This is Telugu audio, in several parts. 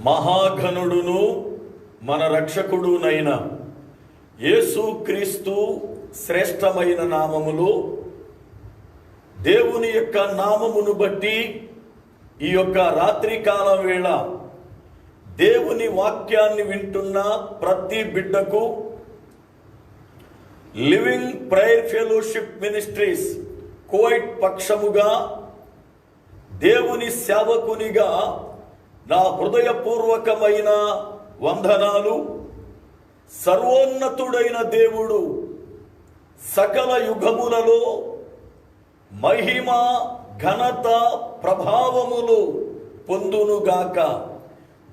మహాఘనుడును మన రక్షకుడునైన యేసుక్రీస్తు శ్రేష్టమైన నామములో దేవుని యొక్క నామమును బట్టి ఈ యొక్క రాత్రికాల వేళ దేవుని వాక్యాన్ని వింటున్న ప్రతి బిడ్డకు living prayer fellowship ministries Kuwait పక్షముగా దేవుని సేవకునిగా నా హృదయపూర్వకమైన వందనాలు. సర్వోన్నతుడైన దేవుడు సకల యుగములలో మహిమ ఘనత ప్రభావములు పొందునుగాక.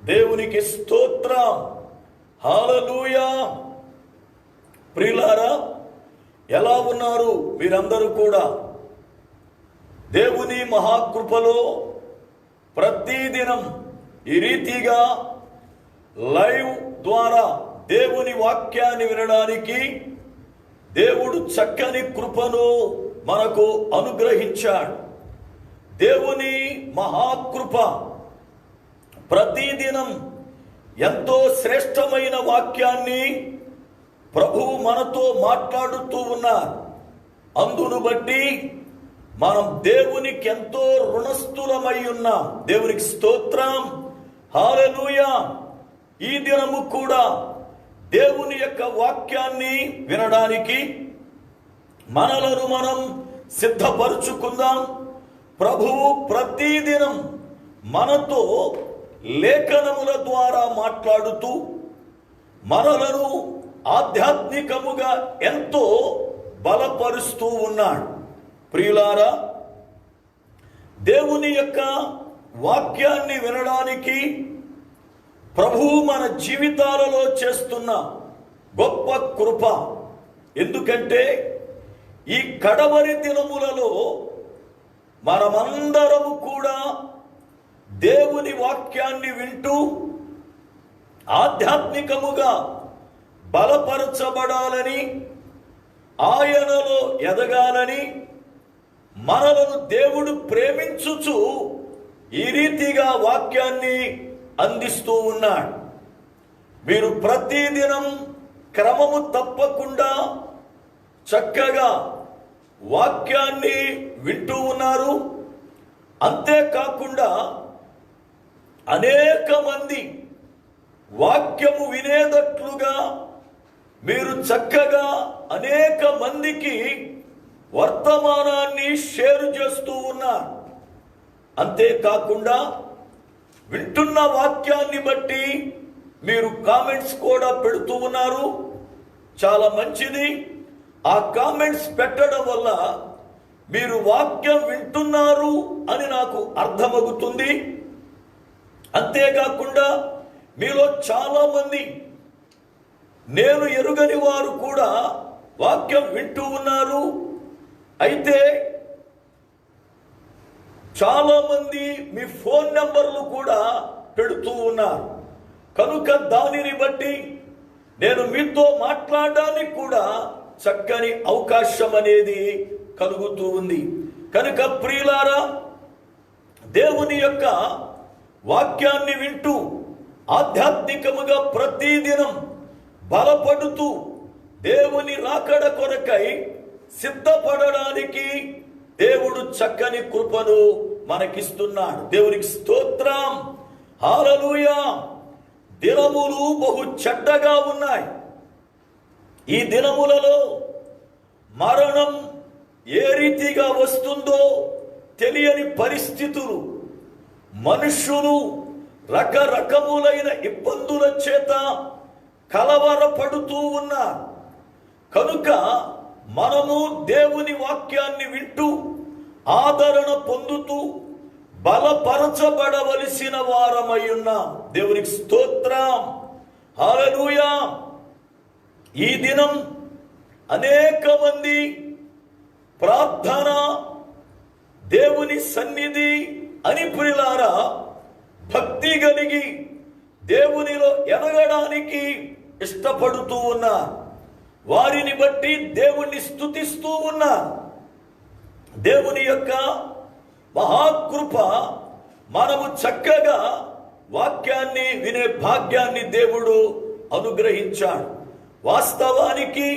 దేవునికి స్తోత్రం. హల్లెలూయా. ప్రియులారా, ఎలా ఉన్నారు మీరందరూ కూడా? దేవుని మహాకృపలో ప్రతిదినం ఈ రీతిగా లైవ్ ద్వారా దేవుని వాక్యాన్ని వినడానికి దేవుడు చక్కని కృపను మనకు అనుగ్రహించాడు. దేవుని మహాకృప ప్రతిదినం ఎంతో శ్రేష్టమైన వాక్యాన్ని ప్రభువు మనతో మాట్లాడుతూ ఉన్నారు. అందును బట్టి మనం దేవునికి ఎంతో రుణస్థులమై ఉన్నాం. దేవునికి స్తోత్రం. హల్లెలూయా. ఈ దినము కూడా దేవుని యొక్క వాక్యాన్ని వినడానికి మనలను మనం సిద్ధపరుచుకుందాం. ప్రభువు ప్రతిదినం మనతో లేఖనముల ద్వారా మాట్లాడుతూ మనలను ఆధ్యాత్మికముగా ఎంతో బలపరుస్తూ ఉన్నాడు. ప్రియులారా, దేవుని యొక్క వాక్యాన్ని వినడానికి ప్రభువు మన జీవితాలలో చేస్తున్న గొప్ప కృప. ఎందుకంటే ఈ కడవరి దినములలో మనమందరము కూడా దేవుని వాక్యాన్ని వింటూ ఆధ్యాత్మికముగా బలపరచబడాలని, ఆయనలో ఎదగాలని మనలను దేవుడు ప్రేమించుచు ఈ రీతిగా వాక్యాన్ని అందిస్తూ ఉన్నాడు. మీరు ప్రతిదినం క్రమము తప్పకుండా చక్కగా వాక్యాన్ని వింటూ ఉన్నారు. అంతేకాకుండా అనేక మంది వాక్యము వినేటట్లుగా మీరు చక్కగా అనేక మందికి వర్తమానాన్ని షేర్ చేస్తూ ఉన్నారు. అంతేకాకుండా వింటున్న వాక్యాన్ని బట్టి మీరు కామెంట్స్ కూడా పెడుతూ ఉన్నారు. చాలా మంచిది. ఆ కామెంట్స్ పెట్టడం వల్ల మీరు వాక్యం వింటున్నారు అని నాకు అర్థమవుతుంది. అంతేకాకుండా మీలో చాలా మంది నేను ఎరుగని వారు కూడా వాక్యం వింటూ ఉన్నారు. అయితే చాలా మంది మీ ఫోన్ నెంబర్లు కూడా పెడుతూ ఉన్నారు. కనుక దానిని బట్టి నేను మీతో మాట్లాడడానికి కూడా చక్కని అవకాశం అనేది కలుగుతూ ఉంది. కనుక ప్రియులారా, దేవుని యొక్క వాక్యాన్ని వింటూ ఆధ్యాత్మికముగా ప్రతిదినం బలపడుతూ దేవుని రాకడ కొరకై సిద్ధపడడానికి దేవుడు చక్కని కృపను మనకిస్తున్నాడు. దేవునికి స్తోత్రం. హల్లెలూయా. దినములు బహు చెడ్డగా ఉన్నాయి. ఈ దినములలో మరణం ఏ రీతిగా వస్తుందో తెలియని పరిస్థితులు, మనుష్యులు రకరకములైన ఇబ్బందుల చేత కలవరపడుతూ ఉన్నారు. కనుక మనము దేవుని వాక్యాన్ని వింటూ ఆదరణ పొందుతూ బలపరచబడవలసిన వారమై ఉన్నాం. దేవునికి స్తోత్రం. హల్లెలూయా. ఈ దినం అనేక మంది ప్రార్థన, దేవుని సన్నిధి అని ప్రియులారా భక్తి కలిగి దేవునిలో ఎదగడానికి ఇష్టపడుతూ ఉన్నారు. వారిని బట్టి దేవుణ్ణి స్తుతిస్తూ ఉన్నారు. దేవుని యొక్క మహాకృప మనము చక్కగా వాక్యాన్ని వినే భాగ్యాన్ని దేవుడు అనుగ్రహించాడు. వాస్తవానికి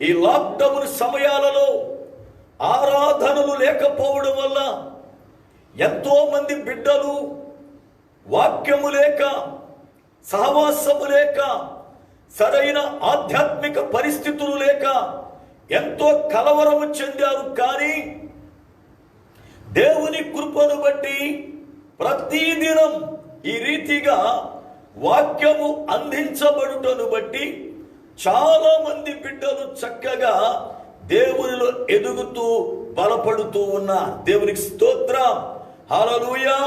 ఈ లాక్డౌన్ సమయాలలో ఆరాధనలు లేకపోవడం వల్ల ఎంతో మంది బిడ్డలు వాక్యము లేక, సహవాసము లేక, సరైన ఆధ్యాత్మిక పరిస్థితులు లేక ఎంతో కలవరము చెందారు. కానీ దేవుని కృపను బట్టి ప్రతిదినం ఈ రీతిగా వాక్యము అందించబడుటను బట్టి చాలా మంది బిడ్డలు చక్కగా దేవునిలో ఎదుగుతూ బలపడుతూ ఉన్నారు. దేవునికి స్తోత్రం, హల్లెలూయా.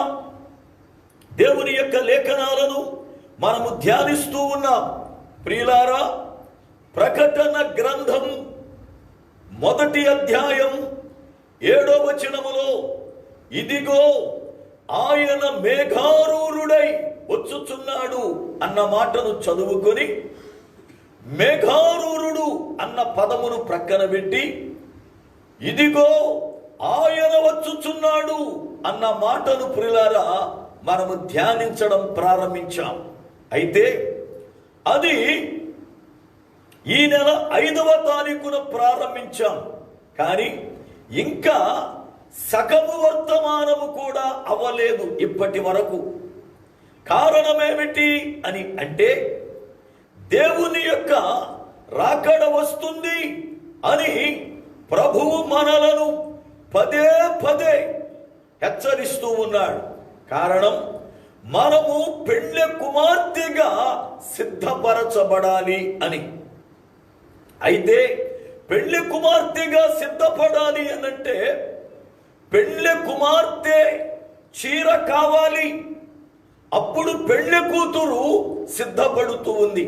దేవుని యొక్క లేఖనాలను మనము ధ్యానిస్తూ ఉన్నాం. ప్రియులారా, ప్రకటన గ్రంథం 1వ అధ్యాయం 7వ వచనములో ఇదిగో ఆయన మేఘారూరుడై వచ్చుచున్నాడు అన్న మాటను చదువుకొని మేఘారూరుడు అన్న పదమును ప్రక్కన పెట్టి ఇదిగో ఆయన వచ్చుచున్నాడు అన్న మాటను ప్రియులారా మనము ధ్యానించడం ప్రారంభించాం. అయితే అది ఈ నెల 5వ తారీఖున ప్రారంభించాం. కానీ ఇంకా సగము వర్తమానము కూడా అవ్వలేదు ఇప్పటి వరకు. కారణమేమిటి అని అంటే, దేవుని యొక్క రాకడ వస్తుంది అని ప్రభువు మనలను పదే పదే హెచ్చరిస్తూ ఉన్నాడు. కారణం, మనము పెండ్లి కుమార్తెగా సిద్ధపరచబడాలి అని. అయితే పెండ్లి కుమార్తెగా సిద్ధపడాలి అనంటే పెండ్లి కుమార్తె చీర కావాలి. అప్పుడు పెండ్లి కూతురు సిద్ధపడుతూ ఉంది.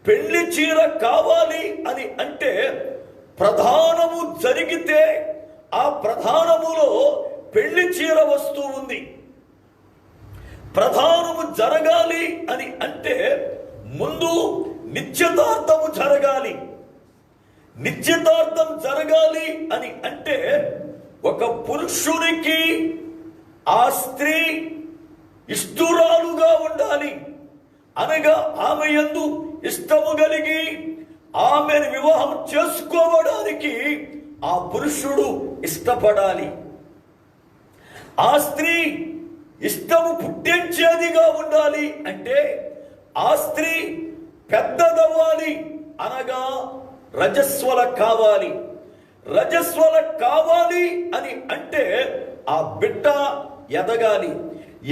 పెండ్లి చీర కావాలి అని అంటే ప్రధానము జరిగితే ఆ ప్రధానములో పెళ్లి చీర వస్తూ ఉంది. ప్రధానము జరగాలి అని అంటే ముందు నిశ్చితార్థము జరగాలి. నిశ్చితార్థం జరగాలి అని అంటే ఒక పురుషునికి ఆ స్త్రీ ఇష్టురాలుగా ఉండాలి. అనగా ఆమె యందు ఇష్టము కలిగి ఆమెను వివాహం చేసుకోవడానికి ఆ పురుషుడు ఇష్టపడాలి. ఆ స్త్రీ ఇష్టము పుట్టించేదిగా ఉండాలి. అంటే ఆ స్త్రీ పెద్దదవ్వాలి, అనగా రజస్వల కావాలి. రజస్వల కావాలి అని అంటే ఆ బిడ్డ ఎదగాలి.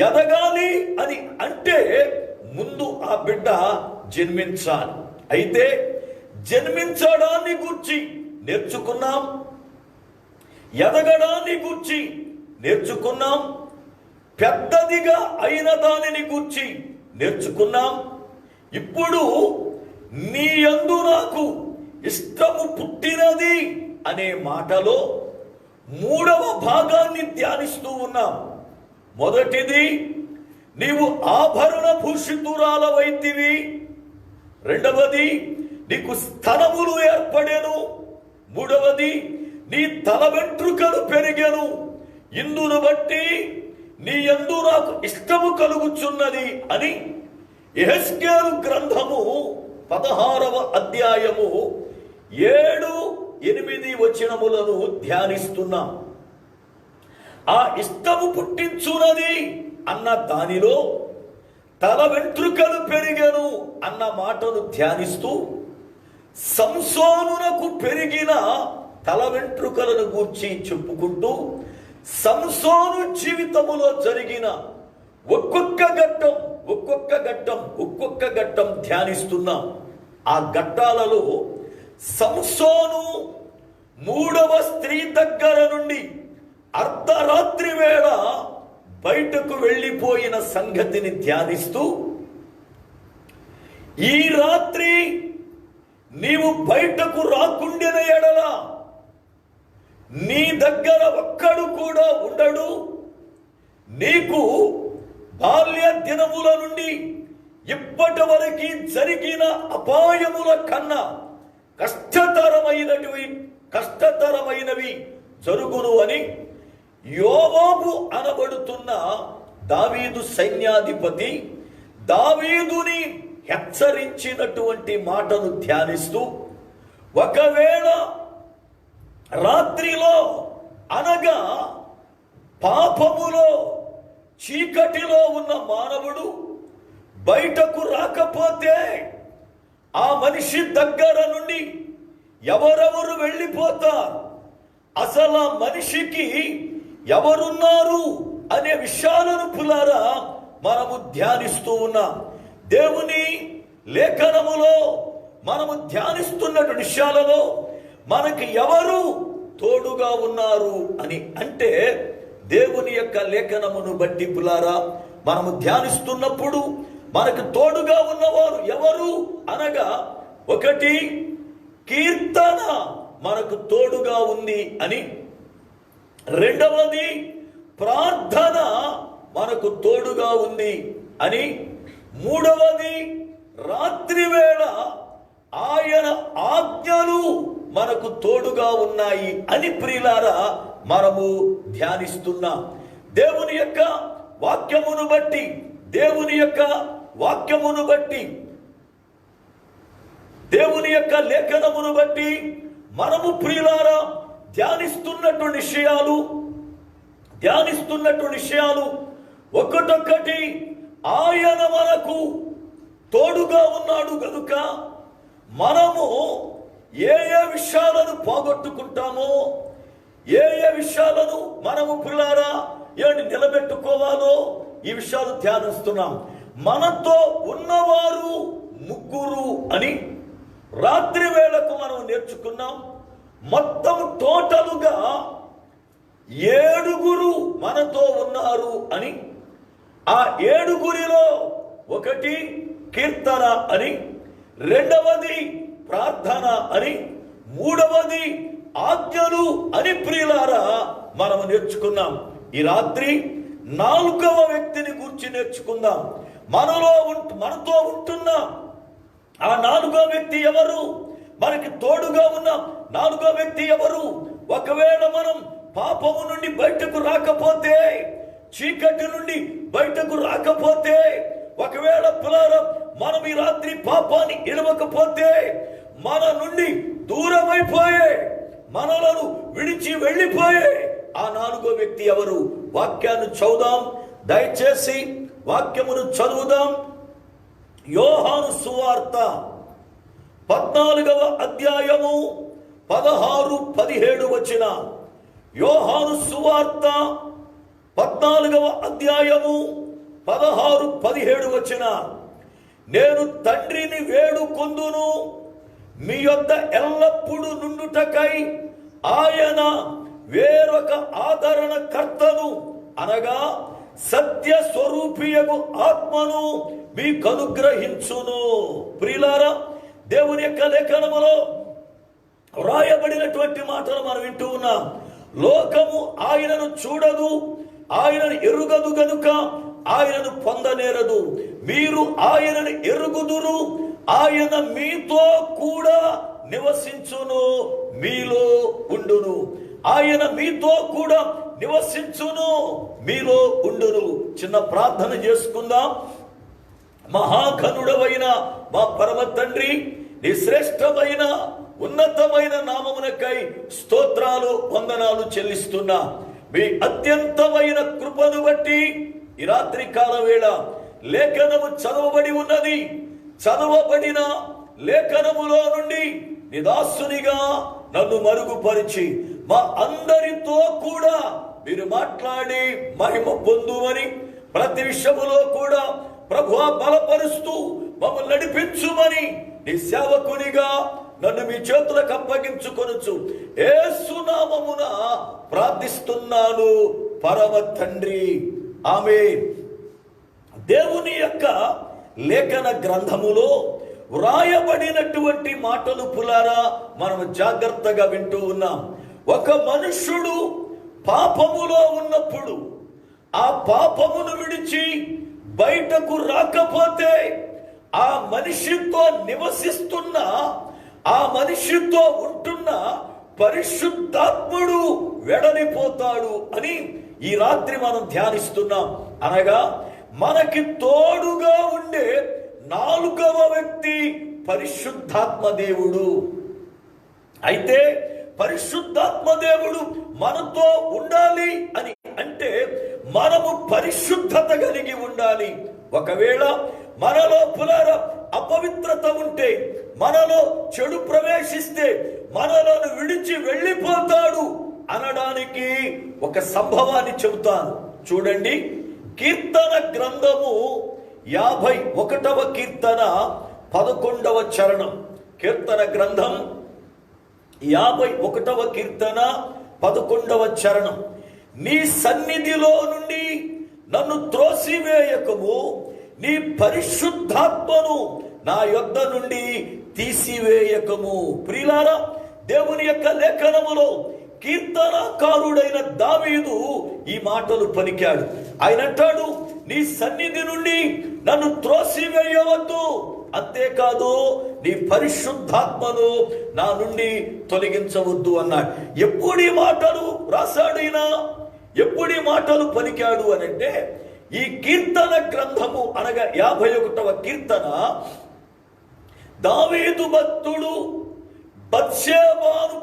ఎదగాలి అని అంటే ముందు ఆ బిడ్డ జన్మించాలి. అయితే జన్మించడాన్ని గూర్చి నేర్చుకున్నాం, ఎదగడాన్ని గూర్చి నేర్చుకున్నాం, పెద్దదిగా అయిన దానిని గూర్చి నేర్చుకున్నాం. ఇప్పుడు నీ యందు నాకు ఇష్టము పుట్టినది అనే మాటలో 3వ భాగాన్ని ధ్యానిస్తూ ఉన్నాం. మొదటిది, నీవు ఆభరణ భూషితురాలవైతివి. రెండవది, నీకు స్తనములు ఏర్పడెను. మూడవది, నీ తల వెంట్రుకలు పెరిగెను. ఇందును బట్టి నీ యందు నాకు ఇష్టము కలుగుచున్నది అని యెహెజ్కేలు గ్రంథము 16వ అధ్యాయము 7, 8 వచనములను ధ్యానిస్తున్నాం. ఆ ఇష్టము పుట్టించున్నది అన్న దానిలో తల వెంట్రుకలు పెరిగెను అన్న మాటను ధ్యానిస్తూ సంసోనునకు పెరిగిన తల వెంట్రుకలను గూర్చి చెప్పుకుంటూ సంసోను జీవితములో జరిగిన ఒక్కొక్క ఘట్టం ధ్యానిస్తున్నాం. ఆ ఘట్టాలలో సంసోను 3వ స్త్రీ దగ్గర నుండి అర్ధరాత్రి వేళ బయటకు వెళ్ళిపోయిన సంగతిని ధ్యానిస్తూ, ఈ రాత్రి నీవు బయటకు రాకుండిన ఎడల నీ దగ్గర ఒక్కడు కూడా ఉండడు. నీకు బాల్య దినముల నుండి ఇప్పటి వరకు జరిగిన అపాయముల కన్నా కష్టతరమైనవి జరుగును అని యోవాబు అనబడుతున్న దావీదు సైన్యాధిపతి దావీదుని హెచ్చరించినటువంటి మాటను ధ్యానిస్తూ, ఒకవేళ రాత్రిలో అనగా పాపములో చీకటిలో ఉన్న మానవుడు బయటకు రాకపోతే ఆ మనిషి దగ్గర నుండి ఎవరెవరు వెళ్ళిపోతారు, అసలు ఆ మనిషికి ఎవరున్నారు అనే విషయాలను పులారా మనము ధ్యానిస్తూ ఉన్నాం. దేవుని లేఖనములో మనము ధ్యానిస్తున్న విషయాలలో మనకి ఎవరు తోడుగా ఉన్నారు అని అంటే, దేవుని యొక్క లేఖనమును బట్టి పులారా మనము ధ్యానిస్తున్నప్పుడు మనకు తోడుగా ఉన్నవారు ఎవరు అనగా, ఒకటి కీర్తన మనకు తోడుగా ఉంది అని, రెండవది ప్రార్థన మనకు తోడుగా ఉంది అని, మూడవది రాత్రి వేళ ఆయన ఆజ్ఞలు మనకు తోడుగా ఉన్నాయి అని ప్రియులారా మనము ధ్యానిస్తున్నాం. దేవుని యొక్క వాక్యమును బట్టి దేవుని యొక్క లేఖనమును బట్టి మనము ప్రియులారా ధ్యానిస్తున్నటువంటి విషయాలు ఒక్కొక్కటి ఆయన మనకు తోడుగా ఉన్నాడు గనుక మనము ఏ విషయాలను పోగొట్టుకుంటామో, ఏ విషయాలను మనము ప్రియులారా నిలబెట్టుకోవాలో ఈ విషయాలు ధ్యానిస్తున్నాం. మనతో ఉన్నవారు ముగ్గురు అని రాత్రి వేళకు మనం నేర్చుకున్నాం. మొత్తం టోటలుగా 7 మనతో ఉన్నారు అని, ఆ 7 ఒకటి కీర్తన అని, రెండవది ప్రార్థన అని, మూడవది ఆజ్ఞలు అని ప్రియులారా మనము నేర్చుకున్నాం. ఈ రాత్రి 4వ వ్యక్తిని గురించి నేర్చుకుందాం. మనతో ఉంటున్న ఆ 4వ వ్యక్తి ఎవరు, మనకి తోడుగా ఉన్న 4వ వ్యక్తి ఎవరు. ఒకవేళ మనం పాపము నుండి బయటకు రాకపోతే, చీకటి నుండి బయటకు రాకపోతే, ఒకవేళ పులారం మనం ఈ రాత్రి పాపాన్ని ఇడవకపోతే, మన నుండి దూరమైపోయే, మనలను విడిచి వెళ్ళిపోయే ఆ 4వ వ్యక్తి ఎవరు? వాక్యాన్ని చదువుదాం, దయచేసి వాక్యమును చదువుదాం. యోహాను సువార్త 14వ అధ్యాయము 16-17 వచన. యోహాను సువార్త 14వ అధ్యాయము 16-17 వచన. నేను తండ్రిని వేడుకొందును, మీ యొద్ద ఎల్లప్పుడూ నుండుటకై ఆయన వేరొక ఆదరణ కర్తను అనగా సత్య స్వరూపియగు ఆత్మను మీకు అనుగ్రహించును. ప్రియులారా, దేవుని యొక్క లేఖనములో వ్రాయబడినటువంటి మాటలు మనం వింటూ ఉన్నాం. లోకము ఆయనను చూడదు, ఆయనను ఎరుగదు గనుక ఆయనను పొందనేరదు. మీరు ఆయనను ఎరుగుదురు, ఆయన మీతో కూడా నివసించును, మీలో ఉండును. ఆయన మీతో కూడా నివసించును, మీలో ఉండును. చిన్న ప్రార్థన చేసుకుందాం. మహాఘనుడవైన మా పరమ తండ్రి, నీ శ్రేష్టమైన ఉన్నతమైన నామమునకై స్తోత్రాలు వందనాలు చెల్లిస్తున్నా. మీ అత్యంతమైన కృపను బట్టి ఈ రాత్రి కాల వేళ లేఖనము చదవబడి ఉన్నది. చదవబడిన లేఖనములో నుండి నిదాసునిగా నన్ను మరుగుపరిచి మా అందరితో కూడా మీరు మాట్లాడి మహిమ పొందుమని, ప్రతి విషయములో కూడా ప్రభువా బలపరుస్తూ మమ్మల్ని నడిపించుమని నీ సేవకునిగా నన్ను మీ చేతులకు అప్పగించుకొనుచు యేసు నామమున ప్రార్థిస్తున్నాను పరమ తండ్రి, ఆమేన్. దేవుని యొక్క లేఖన గ్రంథములో వ్రాయబడినటువంటి మాటలు పులారా మనం జాగ్రత్తగా వింటూ ఉన్నాం. ఒక మనుష్యుడు పాపములో ఉన్నప్పుడు ఆ పాపమును విడిచి బయటకు రాకపోతే ఆ మనిషితో నివసిస్తున్న, ఆ మనిషితో ఉంటున్న పరిశుద్ధాత్ముడు వెడలిపోతాడు అని ఈ రాత్రి మనం ధ్యానిస్తున్నాం. అనగా మనకి తోడుగా ఉండే 4వ వ్యక్తి పరిశుద్ధాత్మ దేవుడు. అయితే పరిశుద్ధాత్మ దేవుడు మనతో ఉండాలి అని అంటే మనము పరిశుద్ధత కలిగి ఉండాలి. ఒకవేళ మనలో అపవిత్రత ఉంటే, మనలో చెడు ప్రవేశిస్తే మనలను విడిచి వెళ్ళిపోతాడు అనడానికి ఒక సంభవాన్ని చెబుతాను. చూడండి, కీర్తన గ్రంథము 51వ కీర్తన 11వ చరణం. కీర్తన గ్రంథం 51వ కీర్తన 11వ చరణం. నీ సన్నిధిలో నుండి నన్ను త్రోసివేయకము, నీ పరిశుద్ధాత్మను నా యొద్ద నుండి తీసివేయకము. ప్రియులారా, దేవుని యొక్క లేఖనములో కీర్తనకారుడైన దావీదు ఈ మాటలు పలికాడు. ఆయన అంటాడు, నీ సన్నిధి నుండి నన్ను త్రోసివేయవద్దు, అంతేకాదు నీ పరిశుద్ధాత్మను నా నుండి తొలగించవద్దు అన్నాడు. ఎప్పుడు ఈ మాటలు రాశాడు ఈయన? ఎప్పుడు ఈ మాటలు పలికాడు అనంటే, ఈ కీర్తన గ్రంథము అనగా 51వ కీర్తన దావీదు భక్తుడు బత్షెబాను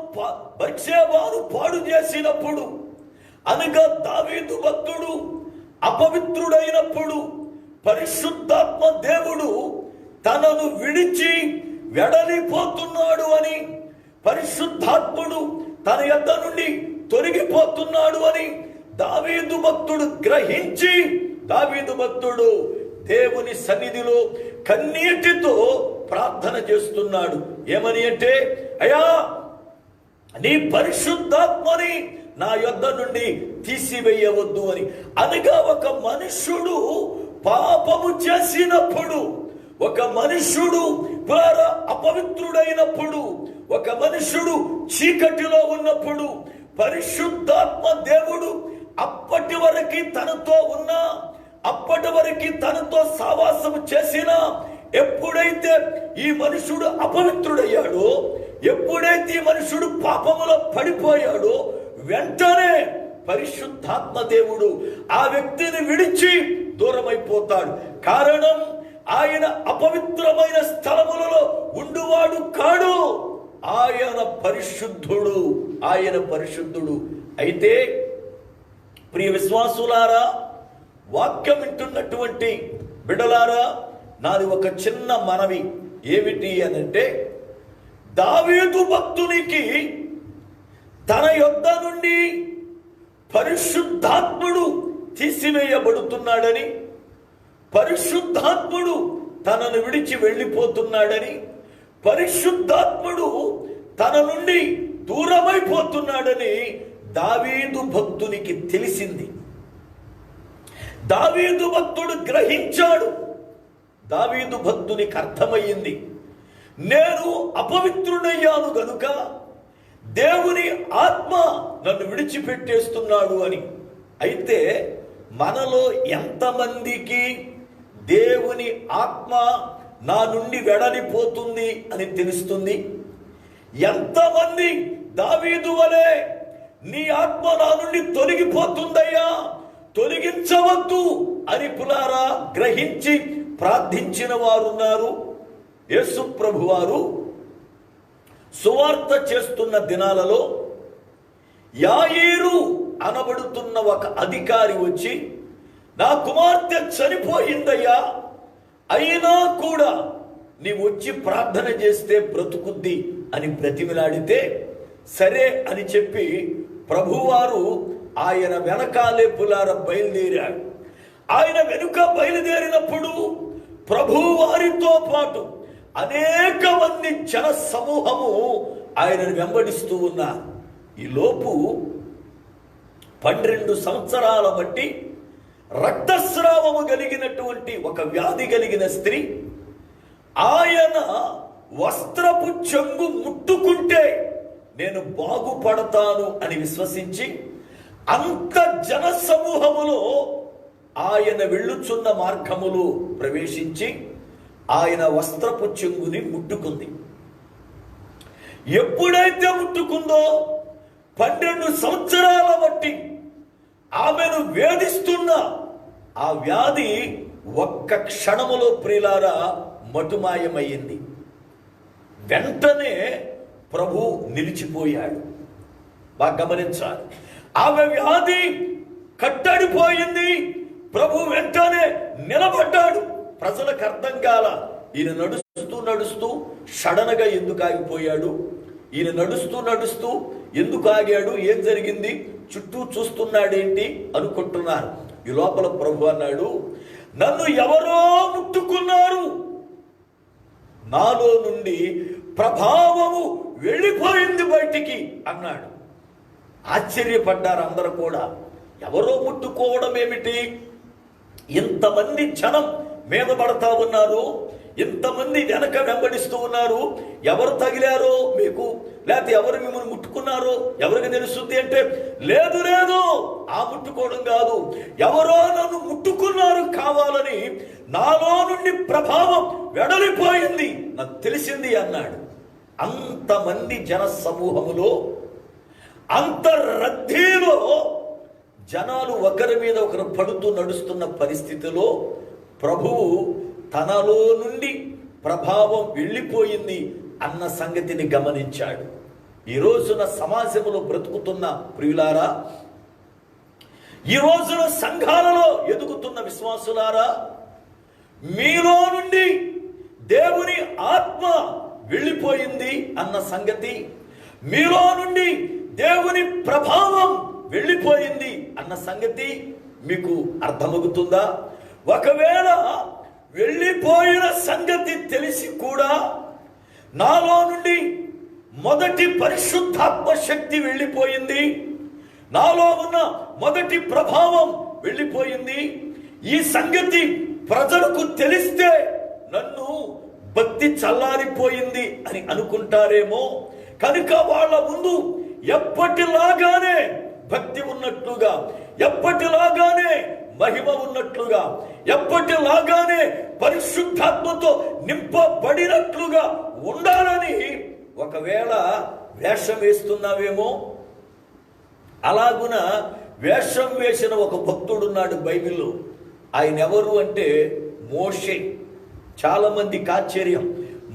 పాడు చేసినప్పుడు, అనగా దావీదు భక్తుడు అపవిత్రుడైనప్పుడు పరిశుద్ధాత్మ దేవుడు తనను విడిచి వెడలిపోతున్నాడు అని, పరిశుద్ధాత్ముడు తన యొద్ద నుండి తొలగిపోతున్నాడు అని దావీదు భక్తుడు గ్రహించి, దావీదు భక్తుడు దేవుని సన్నిధిలో కన్నీటితో ప్రార్థన చేస్తున్నాడు. ఏమని అంటే, అయ్యా నీ పరిశుద్ధాత్మని నా యొద్ద నుండి తీసివేయవద్దు అని. అనగా ఒక మనుష్యుడు పాపము చేసినప్పుడు, ఒక మనుష్యుడు అపవిత్రుడైనప్పుడు, ఒక మనుష్యుడు చీకటిలో ఉన్నప్పుడు పరిశుద్ధాత్మ దేవుడు అప్పటి వరకు తనతో ఉన్నా, అప్పటి వరకు తనతో సావాసము చేసినా, ఎప్పుడైతే ఈ మనుషుడు అపవిత్రుడయ్యాడో, ఎప్పుడైతే ఈ మనుషుడు పాపములో పడిపోయాడో, వెంటనే పరిశుద్ధాత్మ దేవుడు ఆ వ్యక్తిని విడిచి దూరమైపోతాడు. కారణం, ఆయన అపవిత్రమైన స్థలములలో ఉండువాడు కాడు. ఆయన పరిశుద్ధుడు, ఆయన పరిశుద్ధుడు. అయితే ప్రియ విశ్వాసులారా, వాక్యం వింటున్నటువంటి బిడ్డలారా, నాది ఒక చిన్న మనవి. ఏమిటి అనంటే, దావీదు భక్తునికి తన యొద్ద నుండి పరిశుద్ధాత్ముడు తీసివేయబడుతున్నాడని, పరిశుద్ధాత్ముడు తనను విడిచి వెళ్ళిపోతున్నాడని, పరిశుద్ధాత్ముడు తన నుండి దూరమైపోతున్నాడని దావీదు భక్తునికి తెలిసింది. దావీదు భక్తుడు గ్రహించాడు. దావీదు భక్తునికి అర్థమయ్యింది, నేను అపవిత్రుడయ్యాను గనుక దేవుని ఆత్మ నన్ను విడిచిపెట్టేస్తున్నాడు అని. అయితే మనలో ఎంతమందికి దేవుని ఆత్మ నా నుండి వెడలిపోతుంది అని తెలుస్తుంది? ఎంతమంది దావీదు వలె నీ ఆత్మ నా నుండి తొలగిపోతుందయ్యా, తొలగించవద్దు అని పులారా గ్రహించి ప్రార్థించిన వారున్నారు. యేసు ప్రభువారు సువార్త చేస్తున్న దినాలలో యాయీరు అనబడుతున్న ఒక అధికారి వచ్చి, నా కుమార్తె చనిపోయిందయ్యా, అయినా కూడా నీవు వచ్చి ప్రార్థన చేస్తే బ్రతుకుద్ది అని బ్రతిమిలాడితే, సరే అని చెప్పి ప్రభువారు ఆయన వెనకాలే పులార బయలుదేరాడు. ఆయన వెనుక బయలుదేరినప్పుడు ప్రభువారితో పాటు అనేక మంది జన సమూహము ఆయనను వెంబడిస్తూ ఉన్నారు. ఈ లోపు 12 సంవత్సరాల బట్టి రక్తస్రావము కలిగినటువంటి ఒక వ్యాధి కలిగిన స్త్రీ, ఆయన వస్త్రపు చెంగు ముట్టుకుంటే నేను బాగుపడతాను అని విశ్వసించి అంత జన సమూహములో ఆయన వెళ్ళుచున్న మార్గములో ప్రవేశించి ఆయన వస్త్రపు చెంగుని ముట్టుకుంది. ఎప్పుడైతే ముట్టుకుందో 12 సంవత్సరాల బట్టి ఆమెను వేధిస్తున్న ఆ వ్యాధి ఒక్క క్షణములో ప్రియులారా మటుమాయమయ్యింది. వెంటనే ప్రభు నిలిచిపోయాడు. బాగా గమనించాలి. ఆమె వ్యాధి కట్టడిపోయింది. ప్రభు వెంటనే నిలబడ్డాడు. ప్రజలకు అర్థం కాల, ఈయన నడుస్తూ నడుస్తూ సడన్గా ఎందుకు ఆగిపోయాడు, ఈయన నడుస్తూ నడుస్తూ ఎందుకు ఆగాడు, ఏం జరిగింది, చుట్టూ చూస్తున్నాడేంటి అనుకుంటున్నారు. ఈ లోపల ప్రభు అన్నాడు, నన్ను ఎవరో ముట్టుకున్నారు, నాలో నుండి ప్రభావము వెళ్ళిపోయింది బయటికి అన్నాడు. ఆశ్చర్యపడ్డారు అందరూ కూడా. ఎవరో ముట్టుకోవడం ఏమిటి, ఇంతమంది జనం మీద పడతా ఉన్నారు, ఇంతమంది వెనక వెంబడిస్తూ ఉన్నారు, ఎవరు తగిలారో మీకు, లేకపోతే ఎవరు మిమ్మల్ని ముట్టుకున్నారో ఎవరికి తెలుస్తుంది అంటే, లేదు లేదు ఆ ముట్టుకోవడం కాదు, ఎవరో నన్ను ముట్టుకున్నారు కావాలని, నాలో నుండి ప్రభావం వెడలిపోయింది, నాకు తెలిసింది అన్నాడు. అంతమంది జన సమూహములో, అంత రద్దీలో, జనాలు ఒకరి మీద ఒకరు పడుతూ నడుస్తున్న పరిస్థితిలో ప్రభువు తనలో నుండి ప్రభావం వెళ్ళిపోయింది అన్న సంగతిని గమనించాడు. ఈ రోజున సమాజంలో బ్రతుకుతున్న ప్రియులారా, ఈ రోజున సంఘాలలో ఎదుగుతున్న విశ్వాసులారా, మీలో నుండి దేవుని ఆత్మ వెళ్ళిపోయింది అన్న సంగతి, మీలో నుండి దేవుని ప్రభావం వెళ్ళిపోయింది అన్న సంగతి మీకు అర్థమవుతుందా? ఒకవేళ వెళ్ళిపోయిన సంగతి తెలిసి కూడా నాలో నుండి మొదటి పరిశుద్ధాత్మ శక్తి వెళ్ళిపోయింది, నాలో ఉన్న మొదటి ప్రభావం వెళ్ళిపోయింది, ఈ సంగతి ప్రజలకు తెలిస్తే నన్ను భక్తి చల్లారిపోయింది అని అనుకుంటారేమో. కనుక వాళ్ళ ముందు ఎప్పటిలాగానే భక్తి ఉన్నట్లుగా, ఎప్పటిలాగానే మహిమ ఉన్నట్లుగా, ఎప్పటిలాగానే పరిశుద్ధాత్మతో నింపబడినట్లుగా ఉండాలని ఒకవేళ వేషం వేస్తున్నావేమో. అలాగున వేషం వేసిన ఒక భక్తుడున్నాడు బైబిల్లో. ఆయన ఎవరు అంటే మోషే. చాలా మందికి ఆశ్చర్యం,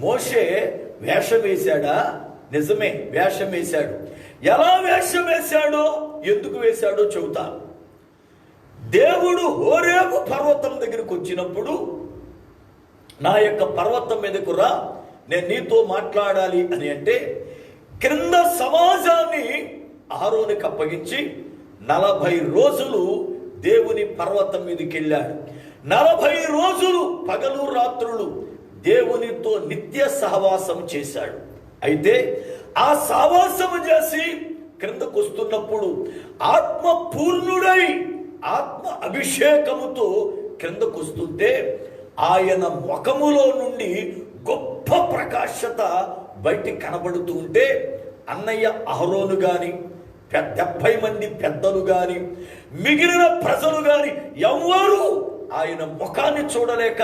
మోషే వేషం వేశాడా? నిజమే, వేషం వేశాడు. ఎలా వేషం వేశాడో, ఎందుకు వేశాడో చెబుతా. దేవుడు హోరేబు పర్వతం దగ్గరికి వచ్చినప్పుడు, నా యొక్క పర్వతం మీదకు రా, నేను నీతో మాట్లాడాలి అని అంటే, క్రింద సమాజాన్ని అహరోనుకి అప్పగించి 40 రోజులు దేవుని పర్వతం మీదకి వెళ్ళాడు. 40 రోజులు పగలు రాత్రులు దేవునితో నిత్య సహవాసం చేశాడు. అయితే ఆ సహవాసము చేసి క్రిందకు వస్తున్నప్పుడు ఆత్మ పూర్ణుడై ఆత్మ అభిషేకముతో క్రిందకు వస్తుంటే ఆయన ముఖములో నుండి గొప్ప ప్రకాశత బయటికి కనబడుతూ ఉంటే, అన్నయ్య అహరోను గాని 70 మంది పెద్దలు గాని మిగిలిన ప్రజలు గాని ఎవ్వరూ ఆయన ముఖాన్ని చూడలేక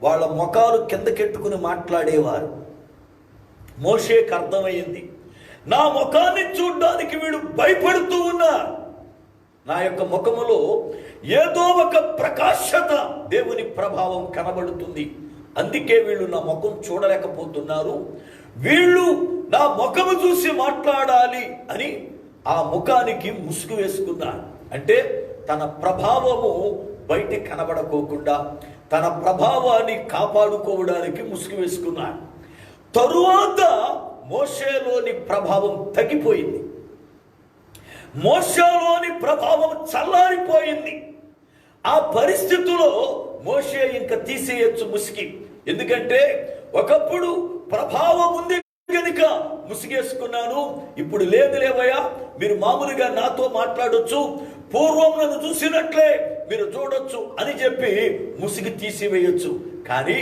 వాళ్ళ ముఖాలు కిందకెట్టుకుని మాట్లాడేవారు. మోషేకి అర్థమైంది, నా ముఖాన్ని చూడ్డానికి వీడు భయపడుతూ ఉన్నారు, నా యొక్క ముఖములో ఏదో ఒక ప్రకాశత, దేవుని ప్రభావం కనబడుతుంది, అందుకే వీళ్ళు నా ముఖం చూడలేకపోతున్నారు, వీళ్ళు నా ముఖము చూసి మాట్లాడాలి అని ఆ ముఖానికి ముసుగు వేసుకున్నాడు. అంటే తన ప్రభావము బయటికి కనబడకోకుండా తన ప్రభావాన్ని కాపాడుకోవడానికి ముసుగు వేసుకున్నాడు. తరువాత మోషేలోని ప్రభావం తగ్గిపోయింది, మోషేలోని ప్రభావం చల్లారిపోయింది. ఆ పరిస్థితిలో మోషే ఇంకా తీసేయచ్చు ముసికి. ఎందుకంటే ఒకప్పుడు ప్రభావం ఉంది కనుక ముసిగేసుకున్నాను, ఇప్పుడు లేదు లేవయ్యా, మీరు మామూలుగా నాతో మాట్లాడొచ్చు, పూర్వం నన్ను చూసినట్లే మీరు చూడొచ్చు అని చెప్పి ముసిగి తీసివేయొచ్చు. కానీ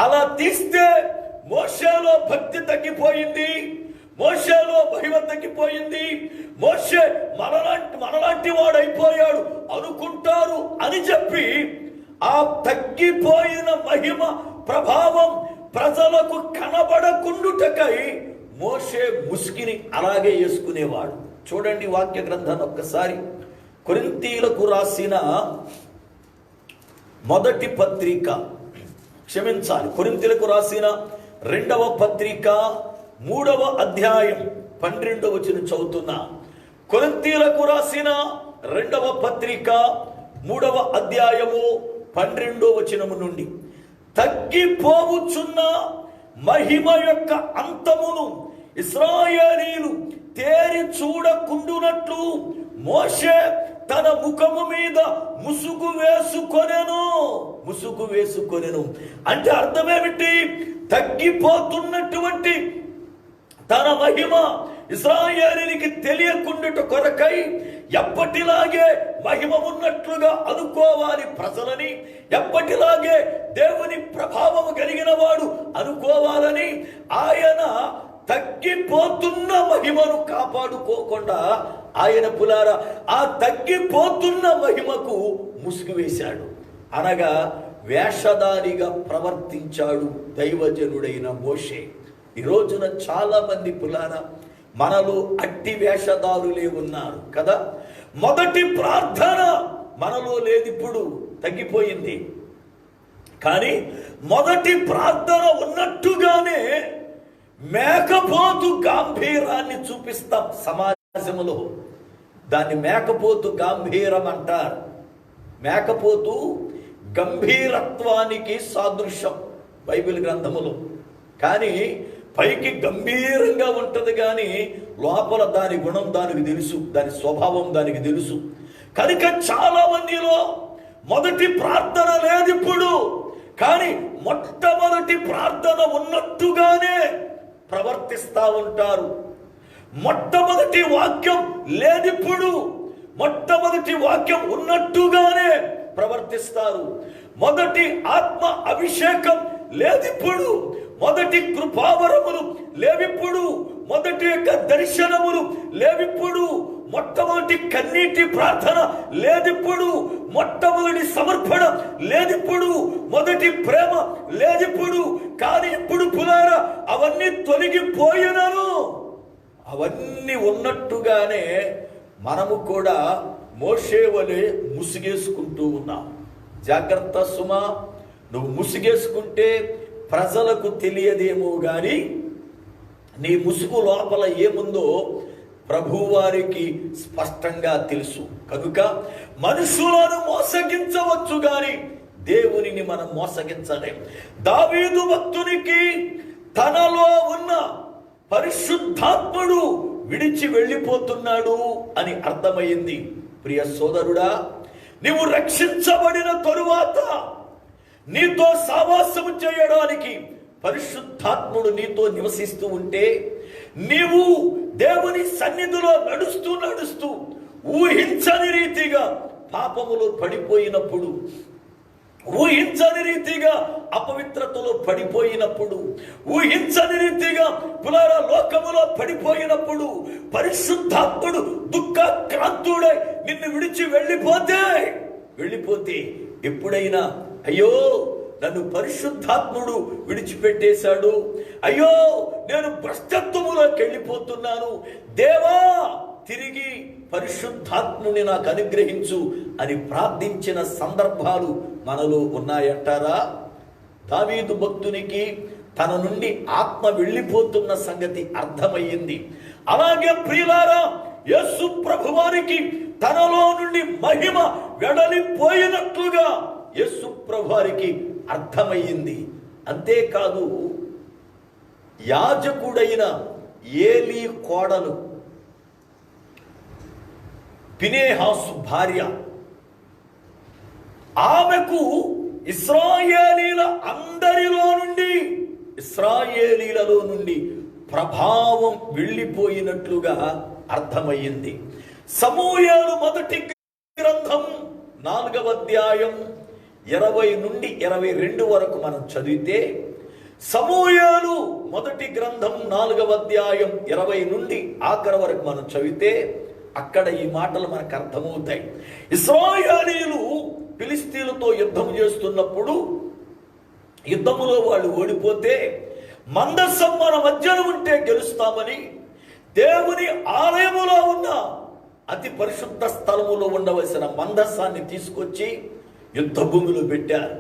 అలా తీస్తే మోషేలో భక్తి తగ్గిపోయింది, మోషేలో మహిమ తగ్గిపోయింది, మోషే మనలాంటి వాడు అయిపోయాడు అనుకుంటారు అని చెప్పి ఆ తగ్గిపోయిన మహిమ ప్రభావం ప్రజలకు కనబడకుండుటకై మోషే ముసుకిని అలాగే వేసుకునేవాడు. చూడండి వాక్య గ్రంథాన్ని ఒక్కసారి. కొరింథీయులకు రాసిన మొదటి పత్రిక, క్షమించాలి, కొరింథీయులకు రాసిన 2వ పత్రిక 3వ అధ్యాయం 12వ వచనం చదువుతున్నా. కొరింథీయులకు రాసిన 2వ పత్రిక 3వ అధ్యాయము 12వ వచనము నుండి, తగ్గిపోవుచున్న మహిమ యొక్క అంతమును ఇశ్రాయేలీయులు తేరి చూడకుండునట్లు మోషే తన ముఖము మీద ముసుగు వేసుకొనెను. అంటే అర్థమేమిటి? తగ్గిపోతున్నటువంటి తన మహిమ ఇశ్రాయేలీయునికి తెలియకుండుట కొరకై ఎప్పటిలాగే మహిమ ఉన్నట్లుగా అనుకోవాలి ప్రజలని, ఎప్పటిలాగే దేవుని ప్రభావము కలిగిన వాడు అనుకోవాలని ఆయన తగ్గిపోతున్న మహిమను కాపాడుకోకుండా ఆయన పులారా ఆ తగ్గిపోతున్న మహిమకు ముసుగు వేశాడు. అనగా వేషధారిగా ప్రవర్తించాడు దైవజనుడైన మోషే. ఈ రోజున చాలా మంది పులారా మనలో అట్టి వేషధారులే ఉన్నారు కదా. మొదటి ప్రార్థన మనలో లేదు, ఇప్పుడు తగ్గిపోయింది. కానీ మొదటి ప్రార్థన ఉన్నట్టుగానే మేకపోతు గాంభీరాన్ని చూపిస్తాం సమాజంలో. దాన్ని మేకపోతు గాంభీరం అంటారు. మేకపోతు గంభీరత్వానికి సాదృశ్యం బైబిల్ గ్రంథములో. కానీ పైకి గంభీరంగా ఉంటుంది, కానీ లోపల దాని గుణం దానికి తెలుసు, దాని స్వభావం దానికి తెలుసు. కనుక చాలా మందిలో మొదటి ప్రార్థన లేదు ఇప్పుడు, కానీ మొట్టమొదటి ప్రార్థన ఉన్నట్టుగానే ప్రవర్తిస్తూ ఉంటారు. మొట్టమొదటి వాక్యం లేదిప్పుడు, మొట్టమొదటి వాక్యం ఉన్నట్టుగానే ప్రవర్తిస్తారు. మొదటి ఆత్మ అభిషేకం లేదిప్పుడు, మొదటి కృపావరములు లేవిప్పుడు, మొదటి యొక్క దర్శనములు లేవిప్పుడు, మొట్టమొదటి కన్నీటి ప్రార్థన లేదిప్పుడు, మొట్టమొదటి సమర్పణ లేదిప్పుడు, మొదటి ప్రేమ లేదిప్పుడు. కానీ ఇప్పుడు పులారా అవన్నీ తొలగిపోయినను. అవన్నీ ఉన్నట్టుగానే మనము కూడా మోషే వలె ముసుగేసుకుంటూ ఉన్నాం. జాగ్రత్త సుమా, నువ్వు ముసుగేసుకుంటే ప్రజలకు తెలియదేమో కానీ నీ ముసుగు లోపల ఏముందో ప్రభువారికి స్పష్టంగా తెలుసు. కనుక మనుషులను మోసగించవచ్చు కానీ దేవునిని మనం మోసగించలేం. దావీదు భక్తునికి తనలో ఉన్న పరిశుద్ధాత్ముడు విడిచి వెళ్ళిపోతున్నాడు అని అర్థమైంది. ప్రియ సోదరుడా, నీవు రక్షించబడిన తరువాత నీతో సావాసము చేయడానికి పరిశుద్ధాత్ముడు నీతో నివసిస్తూ ఉంటే, నీవు దేవుని సన్నిధిలో నడుస్తూ ఊహించని రీతిగా పాపములో పడిపోయినప్పుడు, ఊహించని రీతిగా అపవిత్రతలో పడిపోయినప్పుడు, ఊహించని రీతిగా పులారా లోకములో పడిపోయినప్పుడు పరిశుద్ధాత్ముడు దుఃఖక్రాంతుడై నిన్ను విడిచి వెళ్ళిపోతే ఎప్పుడైనా అయ్యో నన్ను పరిశుద్ధాత్ముడు విడిచిపెట్టేశాడు, అయ్యో నేను భ్రష్టత్వములోకి వెళ్ళిపోతున్నాను, దేవా తిరిగి పరిశుద్ధాత్ముని నాకు అనుగ్రహించు అని ప్రార్థించిన సందర్భాలు మనలో ఉన్నాయంటారా? దావీదు భక్తునికి తన నుండి ఆత్మ వెళ్ళిపోతున్న సంగతి అర్థమయ్యింది. అలాగే ప్రియులారా, యేసు ప్రభువారికి తనలో నుండి మహిమ వెడలిపోయినట్లుగా యేసు ప్రభువారికి అర్థమయ్యింది. అంతేకాదు, యాజకుడైన ఏలీ కోడలు ఫినెహాసు భార్య, ఆమెకు ఇశ్రాయేలీలలో నుండి ప్రభావం వెళ్ళిపోయినట్లుగా అర్థమయ్యింది. సమూయేలు మొదటి గ్రంథం 4వ అధ్యాయం 20 నుండి 22 వరకు మనం చదివితే, సమూయేలు మొదటి గ్రంథం 4వ అధ్యాయం 20 నుండి ఆఖరి వరకు మనం చదివితే అక్కడ ఈ మాటలు మనకు అర్థమవుతాయి. ఇశ్రాయేలీయులు ఫిలిష్తీయులతో యుద్ధం చేస్తున్నప్పుడు యుద్ధములో వాళ్ళు ఓడిపోతే మందసం మన మధ్యన ఉంటే గెలుస్తామని దేవుని ఆలయములో ఉన్న అతి పరిశుద్ధ స్థలములో ఉండవలసిన మందసాన్ని తీసుకొచ్చి యుద్ధ భూమిలో పెట్టారు.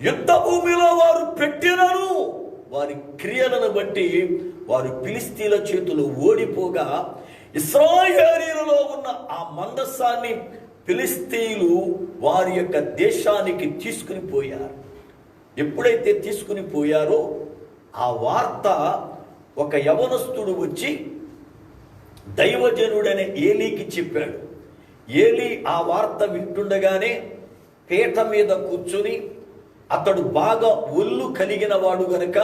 యుద్ధ భూమిలో వారు పెట్టినను వారి క్రియలను బట్టి వారు ఫిలిష్తీయుల చేతులు ఓడిపోగా ఇశ్రాయేలీయులలో ఉన్న ఆ మందసాన్ని ఫిలిష్తీయులు వారి యొక్క దేశానికి తీసుకుని పోయారు. ఎప్పుడైతే తీసుకుని పోయారో ఆ వార్త ఒక యవనస్తుడు వచ్చి దైవజనుడనే ఏలీకి చెప్పాడు. ఏలీ ఆ వార్త వింటుండగానే పీట మీద కూర్చుని, అతడు బాగా ఒళ్ళు కలిగిన వాడు గనుక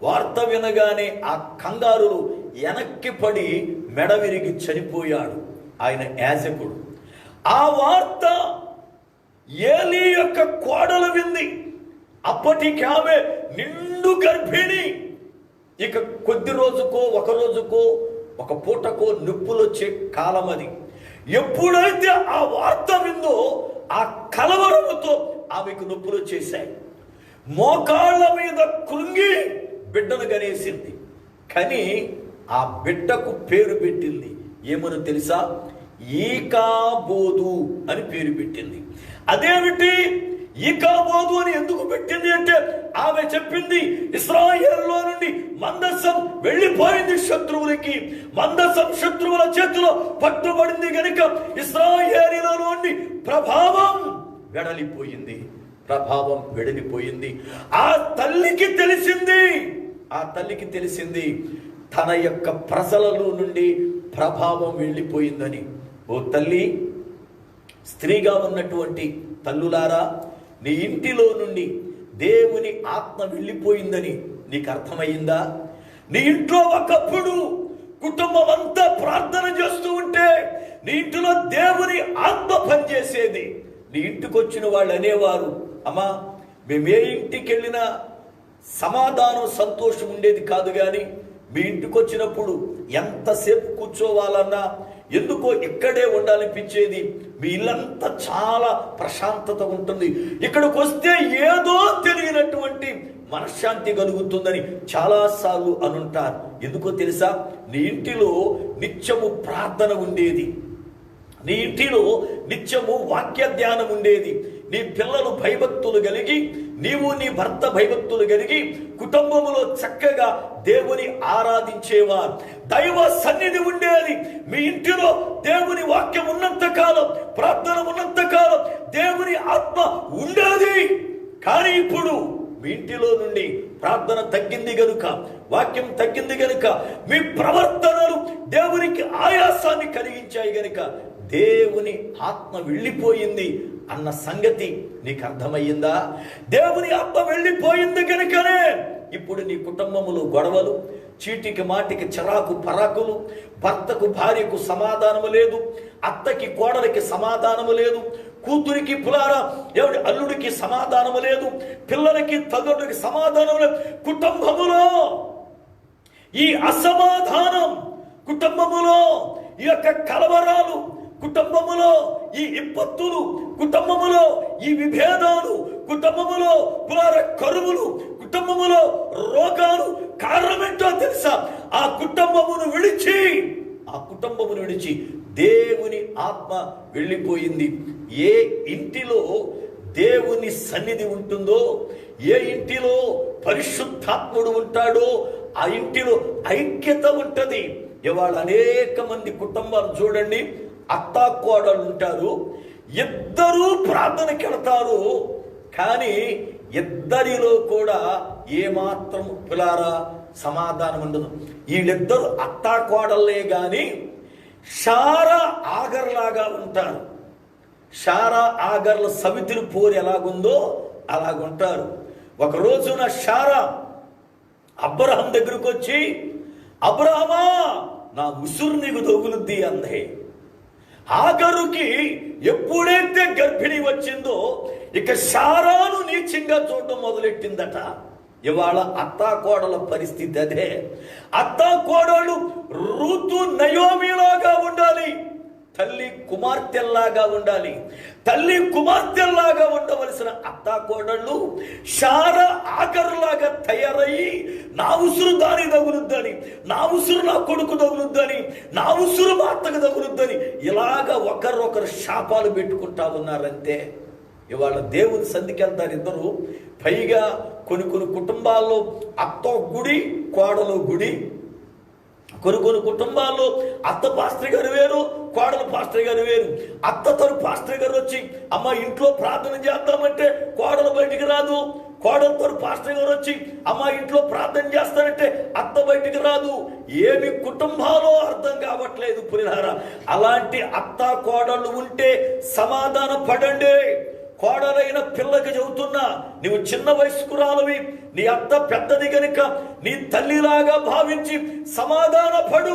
వార్త వినగానే ఆ కంగారులు వెనక్కి పడి మెడ విరిగి చనిపోయాడు. ఆయన యాజకుడు. ఆ వార్త ఏలీ యొక్క కోడలు వింది. అప్పటికి ఆమె నిండు గర్భిణి. ఇక కొద్ది రోజుకో ఒక రోజుకో ఒక పూటకో నొప్పులు వచ్చే కాలం అది. ఎప్పుడైతే ఆ వార్త విందో ఆ కలవరముతో ఆమెకు నొప్పులు వచ్చేసాయి. మోకాళ్ళ మీద కృంగి బిడ్డను గనేసింది. కానీ ఆ బిడ్డకు పేరు పెట్టింది. ఏమని తెలుసా? ఈకాబోదు అని పేరు పెట్టింది. అదేమిటి ఈకాబోదు అని ఎందుకు పెట్టింది అంటే, ఆమె చెప్పింది ఇశ్రాయేలులో నుండి మందసం వెళ్ళిపోయింది శత్రువులకి. మందసం శత్రువుల చేతిలో పట్టుబడింది గనుక ఇశ్రాయేలులో నుండి ప్రభావం వెడలిపోయింది. ఆ తల్లికి తెలిసింది తన యొక్క ప్రజలలో నుండి ప్రభావం వెళ్ళిపోయిందని. ఓ తల్లి, స్త్రీగా ఉన్నటువంటి తల్లులారా, నీ ఇంటిలో నుండి దేవుని ఆత్మ వెళ్ళిపోయిందని నీకు అర్థమయ్యిందా? నీ ఇంట్లో ఒకప్పుడు కుటుంబం అంతా ప్రార్థన చేస్తూ ఉంటే నీ ఇంటిలో దేవుని ఆత్మ పనిచేసేది. నీ ఇంటికి వచ్చిన వాళ్ళు అనేవారు, అమ్మా మేము ఏ ఇంటికి వెళ్ళినా సమాధానం సంతోషం ఉండేది కాదు, కానీ మీ ఇంటికి వచ్చినప్పుడు ఎంతసేపు కూర్చోవాలన్నా ఎందుకో ఇక్కడే ఉండాలనిపించేది. మీ ఇల్లంతా చాలా ప్రశాంతత ఉంటుంది. ఇక్కడికి వస్తే ఏదో తెలియనటువంటి మనశ్శాంతి కలుగుతుందని చాలాసార్లు అనుంటారు. ఎందుకో తెలుసా? నీ ఇంటిలో నిత్యము ప్రార్థన ఉండేది. నీ ఇంటిలో నిత్యము వాక్య ధ్యానం ఉండేది. నీ పిల్లలు భయభక్తులు కలిగి, నీవు నీ భర్త భయభక్తులు కలిగి కుటుంబములో చక్కగా దేవుని ఆరాధించేవారు. దైవ సన్నిధి ఉండేది. మీ ఇంటిలో దేవుని వాక్యం ఉన్నంత కాలం, ప్రార్థన ఉన్నంత కాలం దేవుని ఆత్మ ఉండేది. కానీ ఇప్పుడు మీ ఇంటిలో నుండి ప్రార్థన తగ్గింది గనుక, వాక్యం తగ్గింది గనుక, మీ ప్రవర్తనలు దేవునికి ఆయాసాన్ని కలిగించాయి గనుక దేవుని ఆత్మ వెళ్ళిపోయింది అన్న సంగతి నీకు అర్థమయ్యిందా? దేవుని ఆత్మ వెళ్ళిపోయింది కనుకనే ఇప్పుడు నీ కుటుంబములో గొడవలు, చీటికి మాటికి చిరాకు పరాకులు, భర్తకు భార్యకు సమాధానము లేదు, అత్తకి కోడలికి సమాధానము లేదు, కూతురికి పులారా ఎవడి అల్లుడికి సమాధానము లేదు, పిల్లలకి తల్లుడికి సమాధానం లేదు. కుటుంబములో ఈ అసమాధానం, కుటుంబములో ఈ యొక్క కలవరాలు, కుటుంబములో ఈ విపత్తులు, కుటుంబములో ఈ విభేదాలు, కుటుంబములో కరువులు, కుటుంబములో రోగాలు కారణమేంటో తెలుసా? ఆ కుటుంబమును విడిచి దేవుని ఆత్మ వెళ్ళిపోయింది. ఏ ఇంటిలో దేవుని సన్నిధి ఉంటుందో, ఏ ఇంటిలో పరిశుద్ధాత్ముడు ఉంటాడో ఆ ఇంటిలో ఐక్యత ఉంటది. ఇవాళ అనేక మంది కుటుంబాలు చూడండి, అత్తాకోడలు ఉంటారు, ఇద్దరూ ప్రార్థనకి వెళతారు, కానీ ఇద్దరిలో కూడా ఏమాత్రం పిల్లారా సమాధానం ఉండదు. వీళ్ళిద్దరు అత్తాకోడలే గాని షారా ఆగర్లాగా ఉంటారు. షారా ఆగర్ల సవితిరి పోరు ఎలాగుందో అలాగుంటారు. ఒక రోజున షారా అబ్రహాం దగ్గరకు వచ్చి, అబ్రహమా నా ఉసురు నీకు తగులుద్ది అందే. ఆగరుకి ఎప్పుడైతే గర్భిణి వచ్చిందో ఇక షారాను నీచంగా చూడటం మొదలెట్టిందట. ఇవాళ అత్తాకోడల పరిస్థితి అదే. అత్తాకోడలు ఋతు నయోమిలాగా ఉండాలి, తల్లి కుమార్తెల్లాగా ఉండాలి. తల్లి కుమార్తెల్లాగా ఉండవలసిన అత్తాకోడళ్ళు షారా ఆగర్లాగా తయారయ్యి, నా ఉసురు దాని తగులుద్దని, నా ఉసురు నా కొడుకు తగులుద్దని, నా ఉసురు మా అత్తకు తగులుద్దని ఇలాగా ఒకరొకరు శాపాలు పెట్టుకుంటా ఉన్నారంతే. ఇవాళ దేవుని సంధికి వెళ్తారు ఇద్దరు. పైగా కొన్ని కుటుంబాల్లో అత్త గుడి, కోడలు గుడి. కొన్ని కుటుంబాల్లో అత్త పాస్టర్ గారు వేరు, కోడలు పాస్టర్ గారు వేరు. అత్త తను పాస్టర్ గారు వచ్చి అమ్మ ఇంట్లో ప్రార్థన చేద్దామంటే కోడలు బయటికి రాదు. కోడలతో పాస్టర్ గారు వచ్చి అమ్మ ఇంట్లో ప్రార్థన చేస్తానంటే అత్త బయటికి రాదు. ఏమి కుటుంబాలో అర్థం కావట్లేదు పురిహార. అలాంటి అత్త కోడళ్ళు ఉంటే సమాధాన పడండి. కోడలైన పిల్లకి చెబుతున్నా, నీవు చిన్న వయస్కురాలవి, నీ అత్త పెద్దది గనుక నీ తల్లిలాగా భావించి సమాధాన పడు.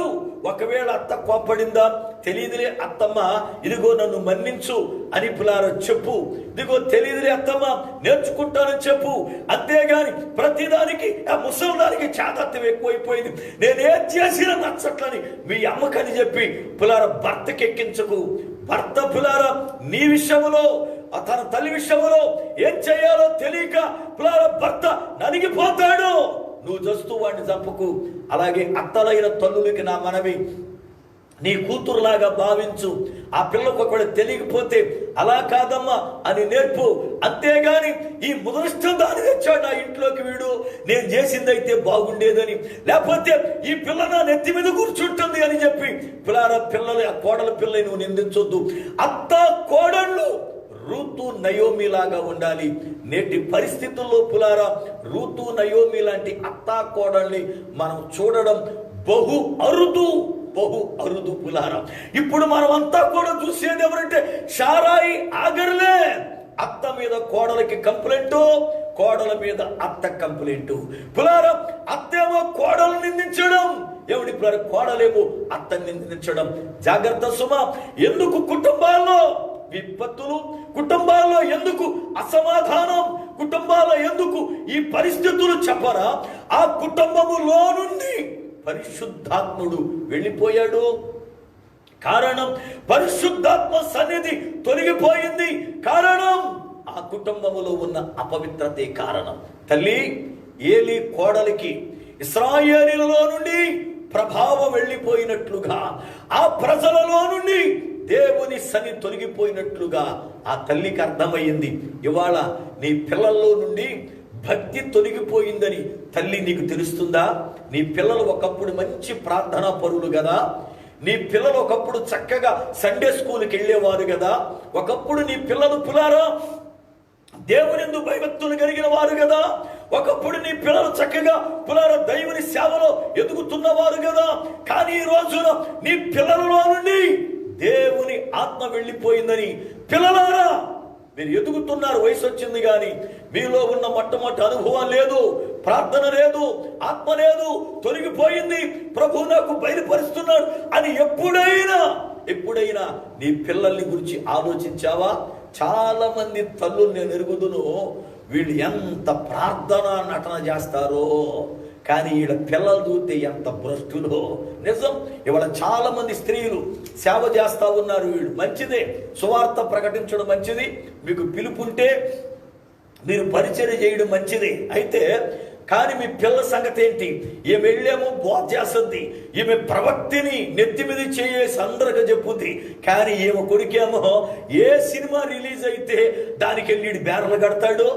ఒకవేళ అత్త కోప్పడిందా, తెలియదులే అత్తమ్మ, ఇదిగో నన్ను మన్నించు అని పిల్లారో చెప్పు. ఇదిగో తెలియదులే అత్తమ్మ, నేర్చుకుంటానని చెప్పు. అంతేగాని ప్రతిదానికి ఆ ముసలిదానికి చాదత్వం ఎక్కువైపోయింది, నేనేం చేసినా నచ్చట్లని మీ అమ్మకని చెప్పి పిల్లార భర్తకి ఎక్కించకు. భర్త పిల్లార నీ విషయంలో, తన తల్లి విషయంలో ఏం చేయాలో తెలియక పిల్లార భర్త నలిగిపోతాడు. నువ్వు చూస్తూ వాడిని చంపుకు. అలాగే అత్తలైన తల్లులకి నా మనవి, నీ కూతురులాగా భావించు. ఆ పిల్లకు ఒకవేళ తెలియకపోతే అలా కాదమ్మా అని నేర్పు. అంతేగాని ఈ ముదృష్టం దాని తెచ్చాడు నా ఇంట్లోకి వీడు, నేను చేసిందైతే బాగుండేదని, లేకపోతే ఈ పిల్ల నా నెత్తి మీద కూర్చుంటుంది అని చెప్పి పిల్లలు, ఆ కోడల పిల్లని నువ్వు నిందించొద్దు. అత్త కోడళ్ళు రూతు నయోమి లాగా ఉండాలి. నేటి పరిస్థితుల్లో పులారా రూతు నయోమి లాంటి అత్తా కోడల్ని మనం చూడడం బహు అరుదు పులారా. ఇప్పుడు మనం అంతా కూడా చూసేది ఎవరంటే షారాయి, ఆగర్లే. అత్త మీద కోడలకి కంప్లైంట్, కోడల మీద అత్త కంప్లైంట్. పులారా అత్తేమో కోడలు నిందించడం, ఎవడి పులారా కోడలేమో అత్తని నిందించడం. జాగ్రత్త సుమా. ఎందుకు కుటుంబాల్లో విపత్తులు, కుటుంబాల్లో ఎందుకు అసమాధానం, కుటుంబాల్లో ఎందుకు ఈ పరిస్థితులు చెప్పరా? ఆ కుటుంబములో నుండి పరిశుద్ధాత్ముడు వెళ్ళిపోయాడు. కారణం పరిశుద్ధాత్మ సన్నిధి తొలగిపోయింది. కారణం ఆ కుటుంబములో ఉన్న అపవిత్రతే కారణం. తల్లి ఏలి కోడలికి ఇశ్రాయేలీయులలో నుండి ప్రభావం వెళ్ళిపోయినట్లుగా, ఆ ప్రజలలో నుండి దేవుని సన్ని తొలగిపోయినట్లుగా ఆ తల్లికి అర్థమయ్యింది. ఇవాళ నీ పిల్లల్లో నుండి భక్తి తొలగిపోయిందని తల్లి నీకు తెలుస్తుందా? నీ పిల్లలు ఒకప్పుడు మంచి ప్రార్థనా పరులు కదా, నీ పిల్లలు ఒకప్పుడు చక్కగా సండే స్కూల్కి వెళ్ళేవారు కదా, ఒకప్పుడు నీ పిల్లలు పులారా దేవునిందు భయభక్తులు కలిగిన వారు కదా, ఒకప్పుడు నీ పిల్లలు చక్కగా పులార దైవుని సేవలో ఎదుగుతున్నవారు కదా. కానీ ఈ రోజున నీ పిల్లలలో నుండి దేవుని ఆత్మ వెళ్ళిపోయిందని, పిల్లలారా మీరు ఎదుగుతున్నారు, వయసు వచ్చింది కానీ మీలో ఉన్న మొట్టమొదటి అనుభవం లేదు, ప్రార్థన లేదు, ఆత్మ లేదు, తొలగిపోయింది, ప్రభు నాకు బయలుపరుస్తున్నాడు అని ఎప్పుడైనా నీ పిల్లల్ని గురించి ఆలోచించావా? చాలా మంది తల్లులు నేను ఎరుగుదును, వీళ్ళు ఎంత ప్రార్థన నటన చేస్తారో, కానీ వీళ్ళ పిల్లలు చూస్తే ఎంత భ్రష్టులో. నిజం, ఇవాళ చాలా మంది స్త్రీలు సేవ చేస్తూ ఉన్నారు. వీళ్ళు మంచిదే, సువార్త ప్రకటించడం మంచిది, మీకు పిలుపుంటే మీరు పరిచర్య చేయడం మంచిది. అయితే కానీ మీ పిల్లల సంగతి ఏంటి? ఈమె వెళ్ళేమో బోధ చేస్తుంది, ఈమె ప్రవక్తిని నెత్తి మీద చేసి అందరికీ చెప్పుద్ది. కానీ ఈమె కొడుకేమో ఏ సినిమా రిలీజ్ అయితే దానికి వెళ్ళి బ్యానర్లు కడతాడు,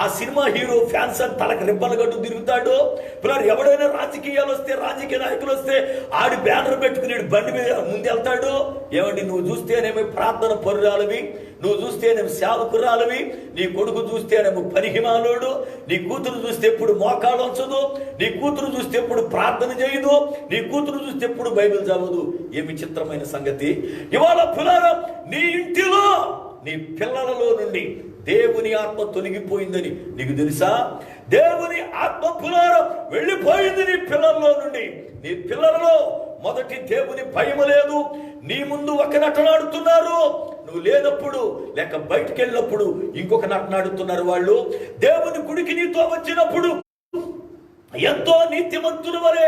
ఆ సినిమా హీరో ఫ్యాన్స్ అని తలకు రిబ్బలు కట్టు తిరుగుతాడు. పిల్లలు ఎవడైనా రాజకీయాలు వస్తే, రాజకీయ నాయకులు వస్తే ఆడి బ్యానర్ పెట్టుకుని బండి మీద ముందు వెళ్తాడు. ఏమండి, నువ్వు చూస్తేనేమో ప్రార్థన పరురాలవి, నువ్వు చూస్తేనేమో సేవకురాలవి, నీ కొడుకు చూస్తేనేమో పనికిమాలోడు, నీ కూతురు చూస్తే ఎప్పుడు మోకాలు ఉంచదు, నీ కూతురు చూస్తే ఎప్పుడు ప్రార్థన చేయదు, నీ కూతురు చూస్తే ఎప్పుడు బైబిల్ చదవదు. ఏమి చిత్రమైన సంగతి. ఇవాళ పిల్లలు నీ ఇంటిలో నీ పిల్లలలో నుండి దేవుని ఆత్మ తొలగిపోయిందని నీకు తెలుసా? దేవుని ఆత్మ పులారం వెళ్ళిపోయింది నీ పిల్లల్లో నుండి. నీ పిల్లలలో మొదటి దేవుని భయం లేదు. నీ ముందు ఒక నటనాడుతున్నారు, నువ్వు లేనప్పుడు లేక బయటికి వెళ్ళినప్పుడు ఇంకొక నటనాడుతున్నారు. వాళ్ళు దేవుని గుడికి నీతో వచ్చినప్పుడు ఎంతో నీతిమంతుల వలె,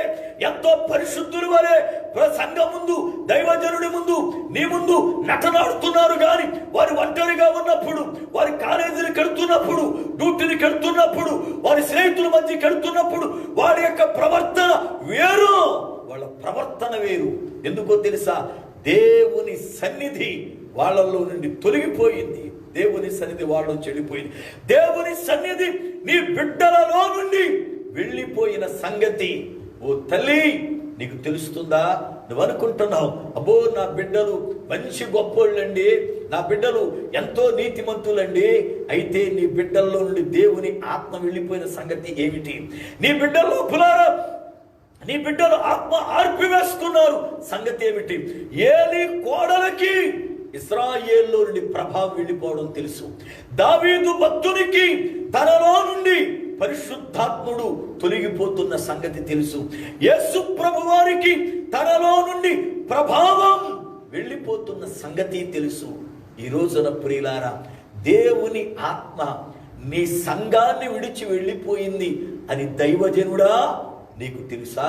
ఎంతో పరిశుద్ధుల వలె సంఘం ముందు, దైవజనుడి ముందు, నీ ముందు నటనాడుతున్నారు. కానీ వారి ఒంటరిగా ఉన్నప్పుడు, వారి కాలేజీలు కడుతున్నప్పుడు, డ్యూటీని కడుతున్నప్పుడు, వారి స్నేహితుల మధ్య కడుతున్నప్పుడు వారి యొక్క ప్రవర్తన వేరు, వాళ్ళ ప్రవర్తన వేరు. ఎందుకో తెలుసా? దేవుని సన్నిధి వాళ్ళలో నుండి తొలగిపోయింది. దేవుని సన్నిధి వాళ్ళు చెడిపోయింది. దేవుని సన్నిధి నీ బిడ్డలలో నుండి వెళ్ళిపోయిన సంగతి ఓ తల్లి నీకు తెలుస్తుందా? నువ్వు అనుకుంటున్నావు, అబ్బో నా బిడ్డలు మంచి గొప్పోళ్ళండి, నా బిడ్డలు ఎంతో నీతిమంతులండి. అయితే నీ బిడ్డల్లో నుండి దేవుని ఆత్మ వెళ్ళిపోయిన సంగతి ఏమిటి? నీ బిడ్డల్లో పులారా, నీ బిడ్డలు ఆత్మ ఆర్పివేస్తున్నారు సంగతి ఏమిటి? ఏలీ కోడలకి ఇశ్రాయేల్లో నుండి ప్రభావం వెళ్ళిపోవడం తెలుసు. దావీదు భక్తునికి తనలో నుండి పరిశుద్ధాత్ముడు తొలగిపోతున్న సంగతి తెలుసు. యేసు ప్రభు వారికి తనలో నుండి ప్రభావం వెళ్ళిపోతున్న సంగతి తెలుసు. ఈ రోజున ప్రియులారా, దేవుని ఆత్మ నీ సంఘాన్ని విడిచి వెళ్ళిపోయింది అని దైవజనుడా నీకు తెలుసా?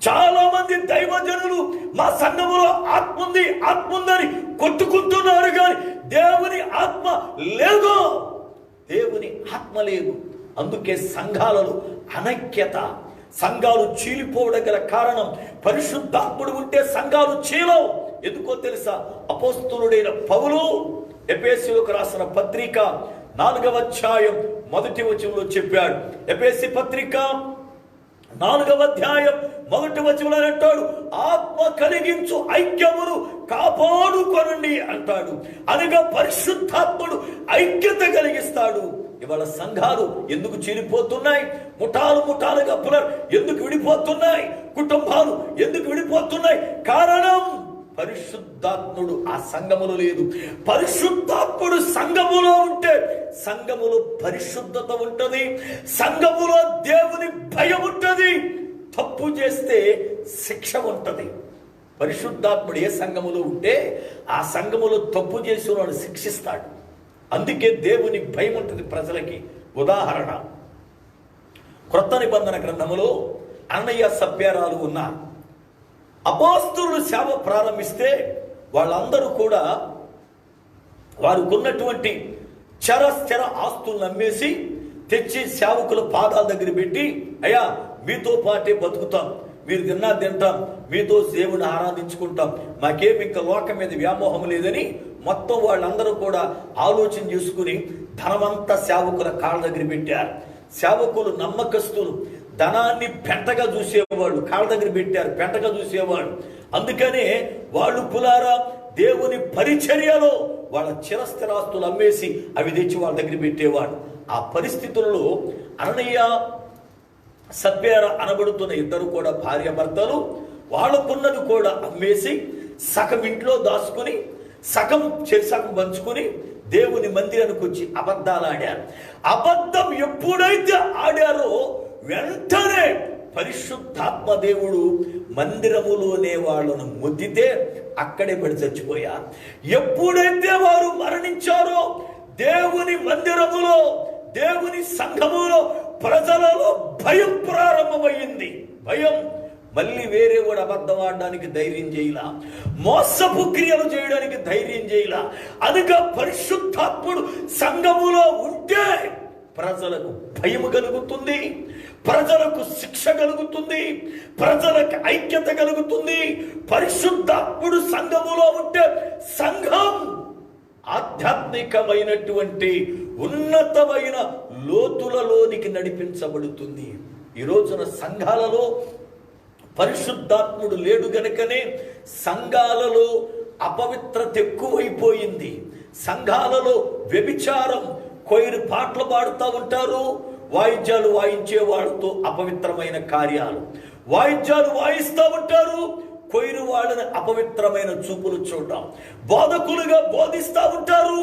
చాలా మంది దైవజనులు మా సంఘములో ఆత్మ ఉంది, ఆత్మ ఉందని కొట్టుకుంటున్నారు, కానీ దేవుని ఆత్మ లేదు. దేవుని ఆత్మ లేదు. అందుకే సంఘాలలో అనైక్యత, సంఘాలు చీలిపోవడం గల కారణం పరిశుద్ధాత్ముడు ఉంటే సంఘాలు చీలవు. ఎందుకో తెలుసా? అపోస్తలుడైన పౌలు ఎఫెసీయులకు రాసిన పత్రిక 4వ అధ్యాయం 1వ వచనంలో చెప్పాడు. ఎఫెసీ పత్రిక 4వ అధ్యాయం 1వ వచనంలో అంటాడు, ఆత్మ కలిగించు ఐక్యమును కాపాడుకొనండి అంటాడు. అనగా పరిశుద్ధాత్ముడు ఐక్యత కలిగిస్తాడు. ఇవాళ సంఘాలు ఎందుకు చీలిపోతున్నాయి? ముఠాలుగా ఎందుకు విడిపోతున్నాయి? కుటుంబాలు ఎందుకు విడిపోతున్నాయి? కారణం పరిశుద్ధాత్ముడు ఆ సంఘములో లేదు. పరిశుద్ధాత్ముడు సంఘములో ఉంటే సంఘములో పరిశుద్ధత ఉంటది, సంఘములో దేవుని భయం ఉంటది, తప్పు చేస్తే శిక్ష ఉంటది. పరిశుద్ధాత్ముడు ఏ సంఘములో ఉంటే ఆ సంఘములో తప్పు చేసిన వాడు శిక్షిస్తాడు. అందుకే దేవుని భయం ఉంటుంది ప్రజలకి. ఉదాహరణ, క్రొత్త నిబంధన గ్రంథములో అన్నయ్య సభ్యరాలు ఉన్నారు. అపోస్తలులు సేవ ప్రారంభిస్తే వాళ్ళందరూ కూడా వారికి ఉన్నటువంటి స్థిర ఆస్తులను అమ్మేసి తెచ్చి సేవకుల పాదాల దగ్గర పెట్టి, అయ్యా మీతో పాటే బతుకుతాం, మీరు తింటాం, మీతో దేవుని ఆరాధించుకుంటాం, మాకేమి ఇంకా లోకం మీద వ్యామోహం లేదని మొత్తం వాళ్ళందరూ కూడా ఆలోచన చేసుకుని ధనమంతా సేవకుల కాళ్ళ దగ్గర పెట్టారు. సేవకులు నమ్మకస్తులు, ధనాన్ని పెంటగా చూసేవాళ్ళు, కాళ్ళ దగ్గర పెట్టారు, పెంటగా చూసేవాళ్ళు. అందుకనే వాళ్ళు పులారా దేవుని పరిచర్యలో వాళ్ళ చిరస్థిరాస్తులు అమ్మేసి అవి తెచ్చి వాళ్ళ దగ్గర పెట్టేవాడు. ఆ పరిస్థితుల్లో అననీయ సప్యర అనబడుతున్న ఇద్దరు కూడా భార్యాభర్తలు వాళ్ళకున్నది కూడా అమ్మేసి సగం ఇంట్లో దాచుకుని సగం పంచుకుని దేవుని మందిరానికి వచ్చి అబద్ధాలు ఆడారు. అబద్ధం ఎప్పుడైతే ఆడారో వెంటనే పరిశుద్ధాత్మ దేవుడు మందిరములోనే వాళ్ళను ముద్దితే అక్కడే పడి చచ్చిపోయారు. ఎప్పుడైతే వారు మరణించారో దేవుని మందిరములో, దేవుని సంఘములో ప్రజలలో భయం ప్రారంభమైంది. భయం. మళ్ళీ వేరే వాడు అబద్ధం ఆడడానికి ధైర్యం చేయలా, మోసపు క్రియలు చేయడానికి ధైర్యం చేయలా. అనగా పరిశుద్ధాత్ముడు సంఘములో ఉంటే ప్రజలకు భయం కలుగుతుంది, ప్రజలకు శిక్ష కలుగుతుంది, ప్రజలకు ఐక్యత కలుగుతుంది. పరిశుద్ధాత్ముడు సంఘములో ఉంటే సంఘం ఆధ్యాత్మికమైనటువంటి ఉన్నతమైన లోతులలోనికి నడిపించబడుతుంది. ఈ రోజున సంఘాలలో పరిశుద్ధాత్ముడు లేడు గనుకనే సంఘాలలో అపవిత్రత ఎక్కువైపోయింది. సంఘాలలో వ్యభిచారం, కొయిరు పాటలు పాడుతూ ఉంటారు, వాయిద్యాలు వాయించే వాళ్ళతో అపవిత్రమైన కార్యాలు, వాయిద్యాలు వాయిస్తూ ఉంటారు, కొయిరు వాళ్ళని అపవిత్రమైన చూపులు చూడడం, బోధకులుగా బోధిస్తూ ఉంటారు,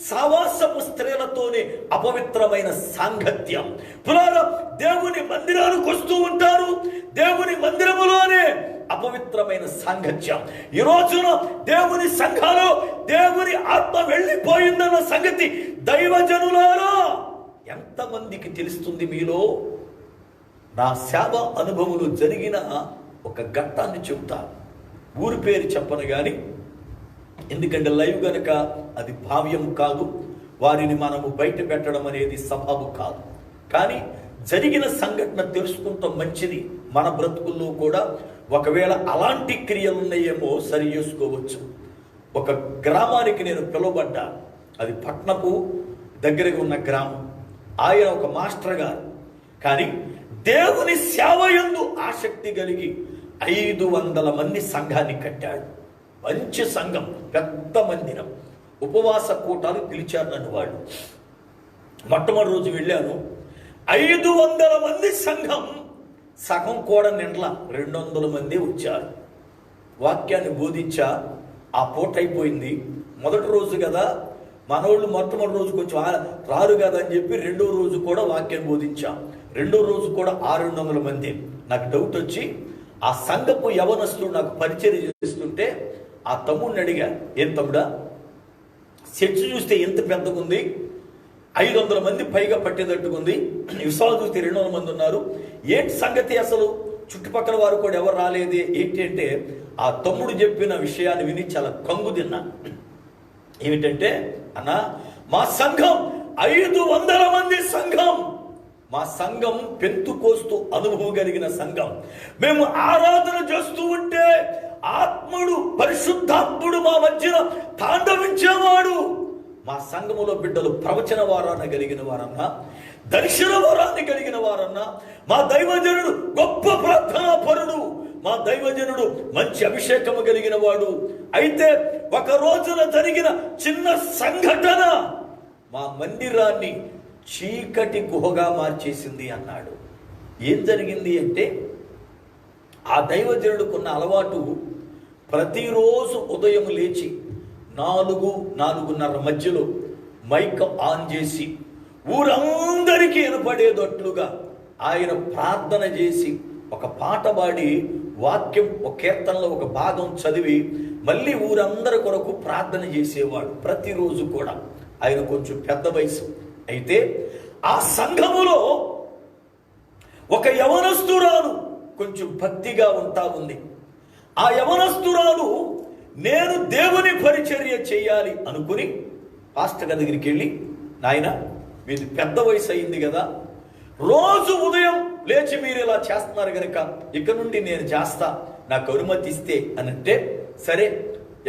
సావాసపు స్త్రీలతోనే అపవిత్రమైన సాంగత్యం. పురాణ దేవుని మందిరానికి వస్తూ ఉంటారు, దేవుని మందిరములోనే అపవిత్రమైన సాంగత్యం. ఈ రోజున దేవుని సంఘాలు దేవుని ఆత్మ వెళ్ళిపోయిందన్న సంగతి దైవజనులారా ఎంతమందికి తెలుస్తుంది? మీలో నా సేవ అనుభవంలో జరిగిన ఒక ఘట్టాన్ని చెబుతా. ఊరి పేరు చెప్పను కానీ, ఎందుకంటే లైవ్ గనక అది భావ్యం కాదు, వారిని మనము బయట పెట్టడం అనేది సబబు కాదు. కానీ జరిగిన సంఘటన తెలుసుకుంటాం మంచిది. మన బ్రతుకుల్లో కూడా ఒకవేళ అలాంటి క్రియలు ఉన్నాయేమో సరి చేసుకోవచ్చు. ఒక గ్రామానికి నేను పిలువబడ్డా. అది పట్నపు దగ్గరగా ఉన్న గ్రామం. ఆయన ఒక మాస్టర్ గారు, కానీ దేవుని సేవ యందు ఆసక్తి కలిగి 500 మంది సంఘాన్ని కట్టాడు. మంచి సంఘం, పెద్ద మందిరం, ఉపవాస కూటాలు పిలిచారు నన్ను వాళ్ళు. మొట్టమొదటి రోజు వెళ్ళాను, 500 మంది సంఘం, సగం కూడా నిండ్ల 200 మంది వచ్చారు. వాక్యాన్ని బోధించా, ఆ పూట అయిపోయింది. మొదటి రోజు కదా, మనోళ్ళు మొట్టమొదటి రోజు కొంచెం రారు కదా అని చెప్పి రెండో రోజు కూడా వాక్యాన్ని బోధించాం. రెండో రోజు కూడా 600 మంది. నాకు డౌట్ వచ్చి ఆ సంఘపు యవనస్తుడు నాకు పరిచయం చేస్తుంటే ఆ తమ్ముడిని అడిగా, ఏం తమ్ముడా, చర్చ్ చూస్తే ఎంత పెద్దగా ఉంది, 500 మంది పైగా పట్టేటట్టుకుంది, విశ్వాసం చూస్తే 200 మంది ఉన్నారు, ఏంటి సంగతి, అసలు చుట్టుపక్కల వారు కూడా ఎవరు రాలేదే ఏంటి అంటే, ఆ తమ్ముడు చెప్పిన విషయాన్ని విని చాలా కంగు తిన్నా. ఏమిటంటే, అన్నా, మా సంఘం 500 మంది సంఘం, మా సంఘం పెంతుకోస్తు అనుభవం కలిగిన సంఘం. మేము ఆరాధన చేస్తూ ఉంటే ఆత్ముడు, పరిశుద్ధాత్ముడు మా మధ్యన తాండవించేవాడు. మా సంఘములో బిడ్డలు ప్రవచన వారాన్ని కలిగిన వారన్నా, దర్శన వారాన్ని కలిగిన వారన్నా, మా దైవజనుడు గొప్ప ప్రార్థనా పరుడు, మా దైవజనుడు మంచి అభిషేకము కలిగిన వాడు. అయితే ఒక రోజున జరిగిన చిన్న సంఘటన మా మందిరాన్ని చీకటి గుహగా మార్చేసింది అన్నాడు. ఏం జరిగింది అంటే, ఆ దైవజనుడుకున్న అలవాటు ప్రతిరోజు ఉదయం లేచి 4-4:30 మధ్యలో మైక్ ఆన్ చేసి ఊరందరికీ వినపడేటట్లుగా ఆయన ప్రార్థన చేసి ఒక పాట పాడి వాక్యం, ఒక కీర్తనలో ఒక భాగం చదివి మళ్ళీ ఊరందరి కొరకు ప్రార్థన చేసేవాడు ప్రతిరోజు కూడా. ఆయన కొంచెం పెద్ద వయసు. అయితే ఆ సంఘములో ఒక యవనస్తురాలు కొంచెం భక్తిగా ఉంటా ఉంది. ఆ యవనస్తురాలు నేను దేవుని పరిచర్య చేయాలి అనుకుని పాస్టర్ గారి దగ్గరికి వెళ్ళి, నాయన మీది పెద్ద వయసు అయింది కదా, రోజు ఉదయం లేచి మీరు ఇలా చేస్తున్నారు కనుక ఇక నుండి నేను చేస్తా, నాకు అనుమతి ఇస్తే అని అంటే, సరే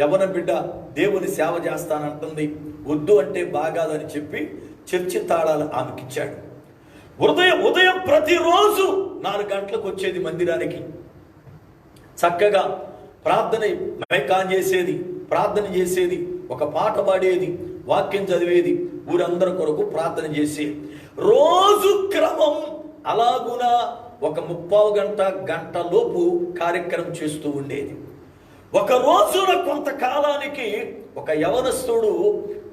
యవన బిడ్డ దేవుని సేవ చేస్తానంటుంది, వద్దు అంటే బాగాదని చెప్పి చర్చి తాళాలు ఆమెకిచ్చాడు. ఉదయం ప్రతిరోజు 4 గంటలకు వచ్చేది మందిరానికి. చక్కగా ప్రార్థన మైక్ ఆన్ చేసేది, ప్రార్థన చేసేది, ఒక పాట పాడేది, వాక్యం చదివేది, ఊరందరి కొరకు ప్రార్థన చేసేది. రోజు క్రమం అలాగున ఒక 30 గంట లోపు కార్యక్రమం చేస్తూ ఉండేది. ఒక రోజున కొంతకాలానికి ఒక యవనస్తుడు,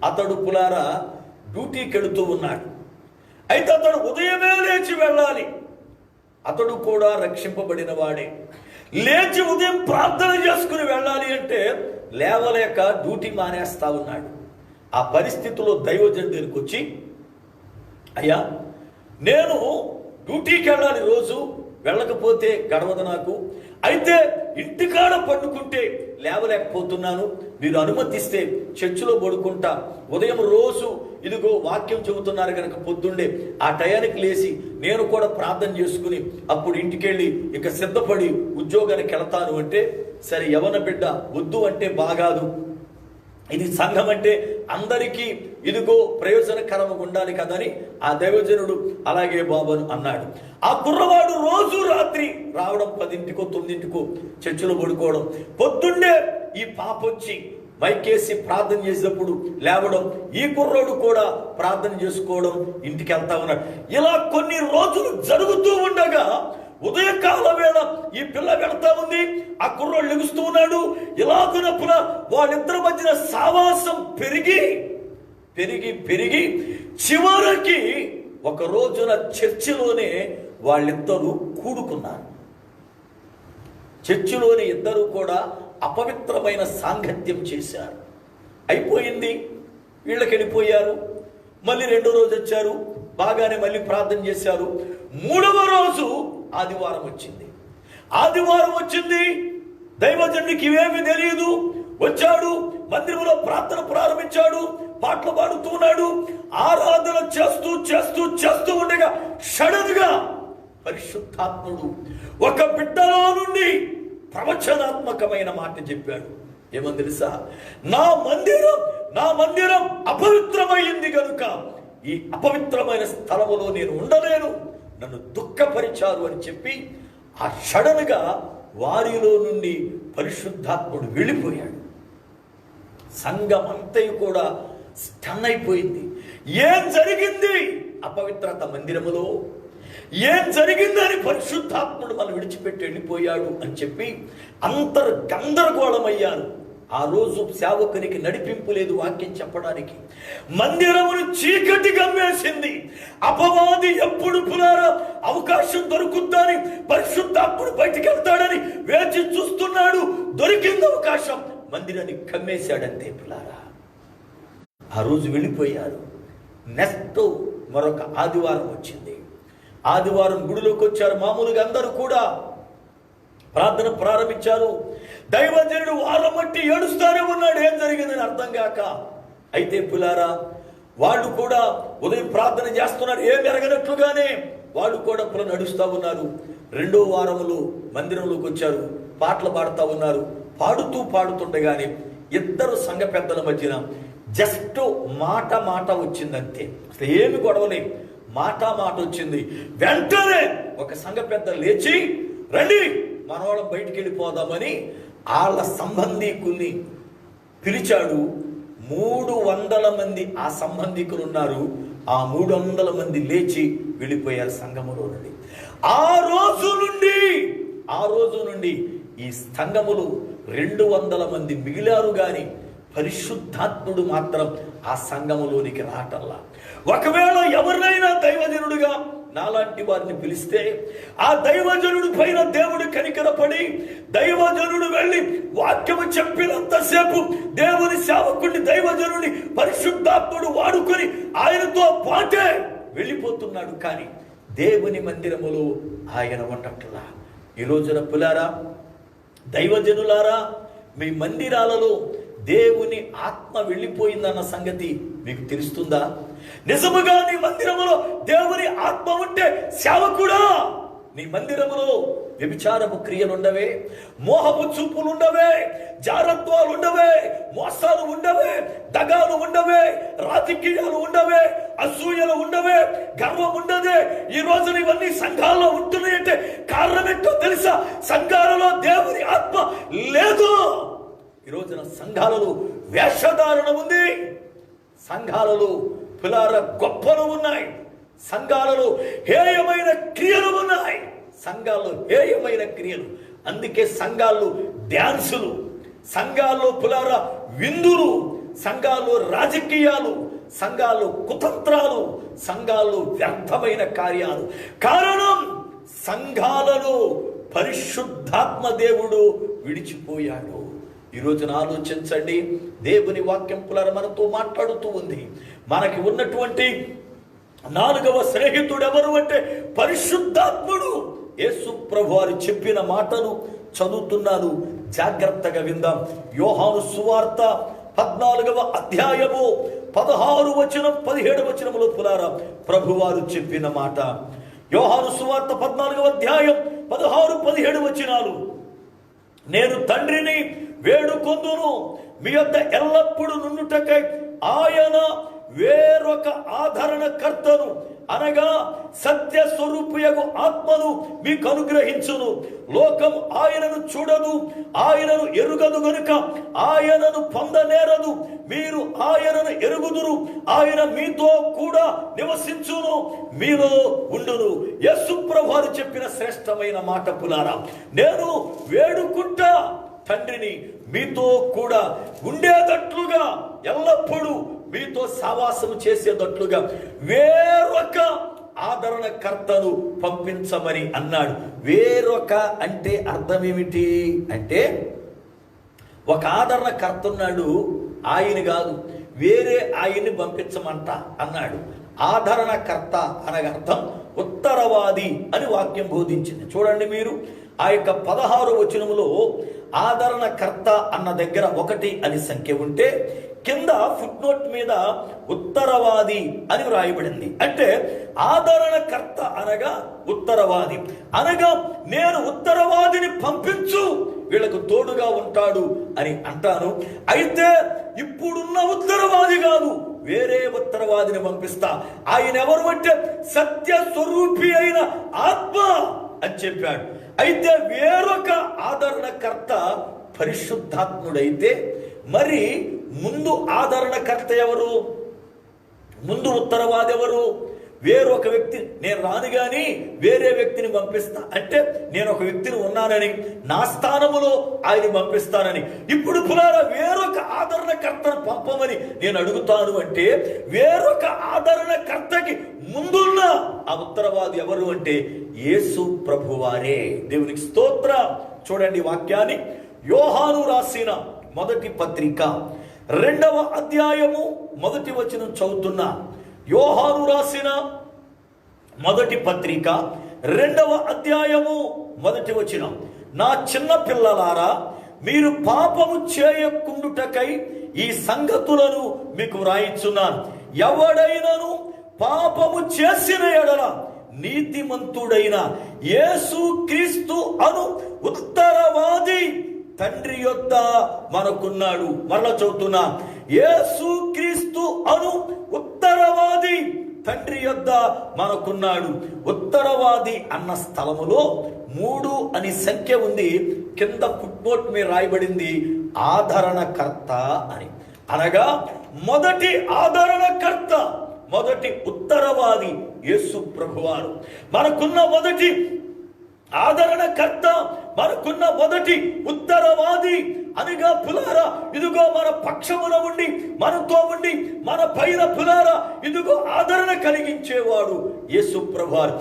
అతడు పులారా డ్యూటీకి వెళుతూ ఉన్నాడు. అయితే అతడు ఉదయమే లేచి వెళ్ళాలి. అతడు కూడా రక్షింపబడిన వాడే. లేచి ఉదయం ప్రార్థన చేసుకుని వెళ్ళాలి అంటే లేవలేక డ్యూటీ మానేస్తా ఉన్నాడు. ఆ పరిస్థితిలో దైవజనుడి దగ్గరికి వచ్చి, అయ్యా నేను డ్యూటీకి వెళ్ళాలి, రోజు వెళ్ళకపోతే గడవదు నాకు, అయితే ఇంటికాడ పండుకుంటే లేవలేకపోతున్నాను, మీరు అనుమతిస్తే చర్చిలో పడుకుంటా, ఉదయం రోజు ఇదిగో వాక్యం చెబుతున్నారు కనుక పొద్దుండే ఆ టయానికి లేచి నేను కూడా ప్రార్థన చేసుకుని అప్పుడు ఇంటికెళ్ళి ఇక సిద్ధపడి ఉద్యోగానికి వెళతాను అంటే, సరే యవన బిడ్డ వద్దు అంటే బాగాదు, ఇది సంఘం అంటే అందరికీ ఇదిగో ప్రయోజనకరంగా ఉండాలి కదని ఆ దైవజనుడు అలాగే బాబును అన్నాడు. ఆ కుర్రవాడు రోజు రాత్రి రావడం, 10కో 9కో చర్చిలో పడుకోవడం, పొద్దున్నే ఈ పాప వచ్చి మైకేసి ప్రార్థన చేసేటప్పుడు లేవడం, ఈ కుర్రోడు కూడా ప్రార్థన చేసుకోవడం, ఇంటికి వెళ్తా ఉన్నాడు. ఇలా కొన్ని రోజులు జరుగుతూ ఉండగా ఉదయకాల వేళ ఈ పిల్ల వెళ్తా ఉంది, ఆ కుర్రోడు లెగుస్తూ ఉన్నాడు. ఇలాగునప్పున వాళ్ళిద్దరి మధ్యన సావాసం పెరిగి పెరిగి పెరిగి చివరికి ఒక రోజున చర్చిలోనే వాళ్ళిద్దరూ కూడుకున్నారు. చర్చిలోని ఇద్దరు కూడా అపవిత్రమైన సాంగత్యం చేశారు. అయిపోయింది, వీళ్ళకి వెళ్ళిపోయారు. మళ్ళీ 2వ రోజు వచ్చారు, బాగానే మళ్ళీ ప్రార్థన చేశారు. 3వ రోజు ఆదివారం వచ్చింది. ఆదివారం వచ్చింది, దైవజనుడికి ఇవేమీ తెలియదు. వచ్చాడు, మందిరంలో ప్రార్థన ప్రారంభించాడు, పాటలు పాడుతున్నాడు, ఆరాధన చేస్తూ చేస్తూ చేస్తూ ఉండగా సడన్ గా పరిశుద్ధాత్ముడు ఒక బిడ్డలో నుండి ప్రవచనాత్మకమైన మాట చెప్పాడు. ఏమని తెలుసా? నా మందిరం నా మందిరం అపవిత్రమైంది కనుక ఈ అపవిత్రమైన స్థలములో నేను ఉండలేను, నన్ను దుఃఖపరిచారు అని చెప్పి ఆ సడన్గా వారిలో నుండి పరిశుద్ధాత్ముడు వెళ్ళిపోయాడు. సంఘం అంతయు కూడా స్టన్ అయిపోయింది. ఏం జరిగింది? అపవిత్రత మందిరములో ఏం జరిగిందని పరిశుద్ధాత్ముడు మనం విడిచిపెట్టి వెళ్ళిపోయాడు అని చెప్పి గందరగోళమయ్యారు. ఆ రోజు సేవకునికి నడిపింపు లేదు వాక్యం చెప్పడానికి. మందిరమును చీకటి గమ్మేసింది. అపవాది ఎప్పుడు పులారా అవకాశం దొరుకుద్దని, పరిశుద్ధాత్ముడు బయటికి వెళ్తాడని వేచి చూస్తున్నాడు. దొరికింది అవకాశం, మందిరాన్ని కమ్మేశాడంతే పులారా. ఆ రోజు వెళ్ళిపోయారు. నెక్స్ట్ మరొక ఆదివారం వచ్చింది. ఆదివారం గుడిలోకి వచ్చారు. మామూలుగా అందరూ కూడా ప్రార్థన ప్రారంభించారు. దైవజనుడు వారం బట్టి ఏడుస్తానే ఉన్నాడు, ఏం జరిగిందని అర్థం కాక. అయితే పులారా వాళ్ళు కూడా ఉదయం ప్రార్థన చేస్తున్నారు, ఏం జరగనట్లుగానే వాళ్ళు కూడా నడుస్తూ ఉన్నారు. రెండో వారములు మందిరంలోకి వచ్చారు, పాటలు పాడుతూ ఉన్నారు. పాడుతుండగానే ఇద్దరు సంఘ పెద్దల మధ్యన జస్ట్ మాట వచ్చిందంతే. అసలు ఏమి గొడవలే, మాట వచ్చింది. వెంటనే ఒక సంఘ పెద్ద లేచి, రండి మనవాళ్ళం బయటికి వెళ్ళిపోదామని వాళ్ళ సంబంధీకుల్ని పిలిచాడు. 300 మంది ఆ సంబంధికులు ఉన్నారు. ఆ 300 మంది లేచి వెళ్ళిపోయారు సంఘములో నుండి. ఆ రోజు నుండి ఈ సంఘములు 200 మంది మిగిలారు గాని పరిశుద్ధాత్ముడు మాత్రం ఆ సంఘములోనికి రాటల్లా. ఒకవేళ ఎవరినైనా దైవజనుడుగా నాలాంటి వారిని పిలిస్తే ఆ దైవజనుడి పైన దేవుడు కనికరపడి దైవజనుడు వెళ్ళి వాక్యము చెప్పినంతసేపు దేవుని సేవకుడిని దైవజనుడిని పరిశుద్ధాత్ముడు వాడుకొని ఆయనతో పాటే వెళ్ళిపోతున్నాడు. కానీ దేవుని మందిరములో ఆయన ఉండట్లా. ఈ రోజున పులారా, దైవజనులారా, మీ మందిరాలలో దేవుని ఆత్మ వెళ్ళిపోయిందన్న సంగతి మీకు తెలుస్తుందా? నిజముగా నీ మందిరములో దేవుని ఆత్మ ఉంటే సేవకుడా, నీ మందిరములో వ్యభిచారపు క్రియలు ఉండవే, మోహపు చూపులు ఉండవే, జారత్వాలు ఉండవే, మోసాలు ఉండవే, దగాలు ఉండవే, రాజకీయాలు ఉండవే, అసూయలు ఉండవే, గర్వం ఉండదే. ఈ రోజున ఇవన్నీ సంఘాల్లో ఉంటున్నాయంటే కారణం ఏంటో తెలుసా? సంఘాలలో దేవుని ఆత్మ లేదు. ఈ రోజున సంఘాలలో వేషధారణ ఉంది, సంఘాలలో పిల్లల గొప్పలు ఉన్నాయి, సంఘాలలో హేయమైన క్రియలు ఉన్నాయి, సంఘాల్లో హేయమైన క్రియలు. అందుకే సంఘాల్లో డ్యాన్సులు, సంఘాల్లో పులార విందులు, సంఘాల్లో రాజకీయాలు, సంఘాల్లో కుతంత్రాలు, సంఘాల్లో వ్యర్థమైన కార్యాలు. కారణం సంఘాలలో పరిశుద్ధాత్మ దేవుడు విడిచిపోయాడు. ఈ రోజున ఆలోచించండి, దేవుని వాక్యం పులార మనతో మాట్లాడుతూ ఉంది. మనకి ఉన్నటువంటి 4వ స్నేహితుడు ఎవరు అంటే పరిశుద్ధాత్ముడు. యేసు ప్రభువారు చెప్పిన మాటలు చదువుతున్నాను, జాగ్రత్తగా విందాం. యోహాను సువార్త 14వ అధ్యాయము 16 వచనం 17 వచనములో పులారా ప్రభువారు చెప్పిన మాట. యోహాను సువార్త 14వ అధ్యాయం 16, 17 వచనాలు. నేను తండ్రిని వేడుకొందును, మీ యొద్ద ఎల్లప్పుడూ నుండుటకై ఆయన వేరొక ఆదరణకర్తను అనగా సత్య స్వరూపియగు ఆత్మను మీకు అనుగ్రహించును. లోకం ఆయనను చూడదు, ఆయనను ఎరుగదు గనుక ఆయనను పొందనేరదు. మీరు ఆయనను ఎరుగుదురు, ఆయన మీతో కూడా నివసించును, మీలో ఉండును. యేసు ప్రభువారు చెప్పిన శ్రేష్టమైన మాట పులారా, నేను వేడుకుంటా తండ్రిని మీతో కూడా ఉండేటట్లుగా, ఎల్లప్పుడూ మీతో సావాసము చేసేటట్లుగా వేరొక ఆదరణకర్తను పంపించమని అన్నాడు. వేరొక అంటే అర్థం ఏమిటి అంటే, ఒక ఆదరణకర్త ఉన్నాడు, ఆయన కాదు, వేరే ఆయన్ని పంపించమంట అన్నాడు. ఆదరణకర్త అనగా అర్థం ఉత్తరవాది అని వాక్యం బోధించింది. చూడండి మీరు ఆ యొక్క 16వ వచనములో ఆదరణకర్త అన్న దగ్గర 1 అని సంఖ్య ఉంటే కింద ఫుట్నోట్ మీద ఉత్తరవాది అని వ్రాయబడింది. అంటే ఆదరణకర్త అనగా ఉత్తరవాది అనగా నేను ఉత్తరవాదిని పంపించు, వీళ్ళకు తోడుగా ఉంటాడు అని అంటాను. అయితే ఇప్పుడున్న ఉత్తరవాది కాదు, వేరే ఉత్తరవాదిని పంపిస్తా. ఆయన ఎవరు అంటే సత్య స్వరూపి అయిన ఆత్మ అని చెప్పాడు. అయితే వేరొక ఆదరణకర్త పరిశుద్ధాత్ముడైతే మరి ముందు ఆదరణకర్త ఎవరు? ముందు ఉత్తరవాది ఎవరు? వేరొక వ్యక్తి. నేను రాను గాని వేరే వ్యక్తిని పంపిస్తా అంటే నేను ఒక వ్యక్తిని ఉన్నానని, నా స్థానములో ఆయన పంపిస్తానని. ఇప్పుడు పులారా వేరొక ఆదరణకర్తను పంపమని నేను అడుగుతాను అంటే వేరొక ఆదరణకర్తకి ముందున్న ఆ ఉత్తరవాది ఎవరు అంటే యేసు ప్రభువారే. దేవునికి స్తోత్రం. చూడండి వాక్యాన్ని. యోహాను రాసిన మొదటి పత్రిక 2వ అధ్యాయము 1వ వచనం చదువుతున్నా. యోహాను రాసిన మొదటి పత్రిక 2వ అధ్యాయము 1వ వచనం. నా చిన్న పిల్లలారా, మీరు పాపము చేయకుండుటకై ఈ సంగతులను మీకు వ్రాయిచున్నాను. ఎవడైనను పాపము చేసిన ఎడల నీతిమంతుడైన యేసు క్రీస్తు అను ఉత్తరవాది తండ్రి యొద్ద మనకున్నాడు. మరలా చదువుతున్నా. యేసు క్రీస్తు అను ఉత్తరవాది తండ్రి యొద్ద మనకున్నాడు. ఉత్తరవాది అన్న స్థలములో 3 అని సంఖ్య ఉంది. కింద ఫుట్నోట్ మీద రాయబడింది ఆదరణకర్త అని. అనగా మొదటి ఆదరణకర్త, మొదటి ఉత్తరవాది యేసు ప్రభువారు. మనకున్న మొదటి ఆదరణకర్త, మనకున్న మొదటి ఉత్తరవాది అనగా పులారా ఇదిగో మన పక్షమున ఉండి మనతో ఉండి మన పైన పులారా ఇదిగో ఆదరణ కలిగించేవాడు యేసు ప్రభువారు.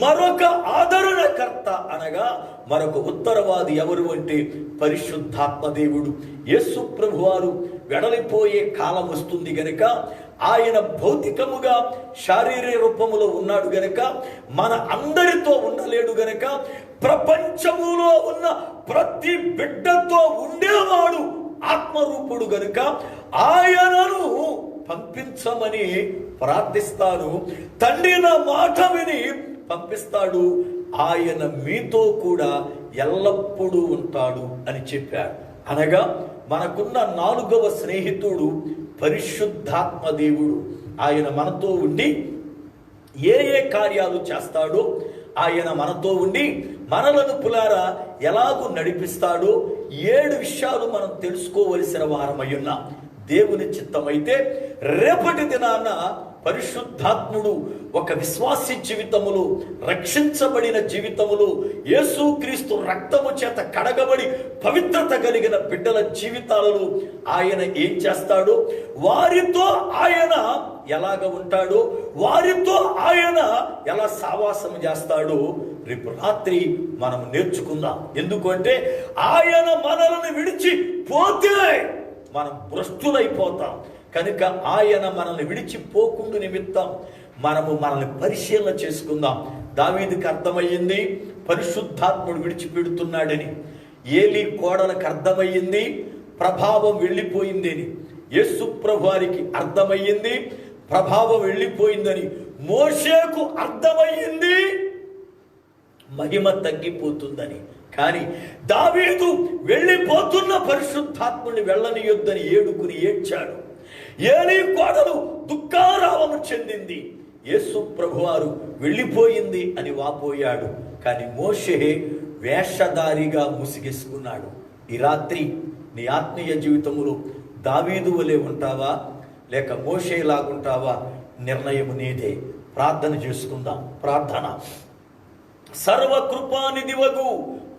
మరొక ఆదరణకర్త అనగా మరొక ఉత్తరవాది ఎవరు అంటే పరిశుద్ధాత్మ దేవుడు. యేసు ప్రభువారు వెడలిపోయే కాలం వస్తుంది గనుక, ఆయన భౌతికముగా శారీరక రూపములో ఉన్నాడు గనుక, మన అందరితో ఉండలేడు గనుక, ప్రపంచములో ఉన్న ప్రతి బిడ్డతో ఉండేవాడు ఆత్మరూపుడు గనుక ఆయనను పంపించమని ప్రార్థిస్తాను. తండ్రి నా మాట విని పంపిస్తాడు. ఆయన మీతో కూడా ఎల్లప్పుడూ ఉంటాడు అని చెప్పాడు. అనగా మనకున్న 4వ స్నేహితుడు పరిశుద్ధాత్మ దేవుడు. ఆయన మనతో ఉండి ఏ కార్యాలు చేస్తాడో, ఆయన మనతో ఉండి మనలను పులారా ఎలాగూ నడిపిస్తాడో 7 విషయాలు మనం తెలుసుకోవలసిన వారమై ఉన్నాం. దేవుని చిత్తమైతే రేపటి దినాన పరిశుద్ధాత్ముడు ఒక విశ్వాసి జీవితములో, రక్షించబడిన జీవితములో, యేసుక్రీస్తు రక్తము చేత కడగబడి పవిత్రత కలిగిన బిడ్డల జీవితాలలో ఆయన ఏం చేస్తాడో, వారితో ఆయన ఎలాగ ఉంటాడో, వారితో ఆయన ఎలా సావాసం చేస్తాడో రేపు రాత్రి మనం నేర్చుకుందాం. ఎందుకంటే ఆయన మనల్ని విడిచి పోతే మనం భ్రష్టులైపోతాం కనుక ఆయన మనల్ని విడిచిపోకుండా నిమిత్తం మనల్ని పరిశీలన చేసుకుందాం. దావీదుకి అర్థమయ్యింది పరిశుద్ధాత్ముడు విడిచిపెడుతున్నాడని. ఏలీ కోడలకు అర్థమయ్యింది ప్రభావం వెళ్ళిపోయిందని. యేసు ప్రభువారికి అర్థమయ్యింది ప్రభావం వెళ్ళిపోయిందని. మోషేకు అర్థమయ్యింది మహిమ తగ్గిపోతుందని. కానీ దావీదు వెళ్ళిపోతున్న పరిశుద్ధాత్ముని వెళ్ళనియొద్దని ఏడ్చాడు. ఏలీ కోడలు దుఃఖారావము చెందింది. యేసు ప్రభువారు వెళ్ళిపోయింది అని వాపోయాడు. కానీ మోషే వేషధారిగా ముసిగేసుకున్నాడు. ఈ రాత్రి నీ ఆత్మీయ జీవితములో దావీదు వలె ఉంటావా లేక మోషేలాగుంటావా? నిర్ణయము నీదే. ప్రార్థన చేసుకుందాం. ప్రార్థన. సర్వకృపానిధివగు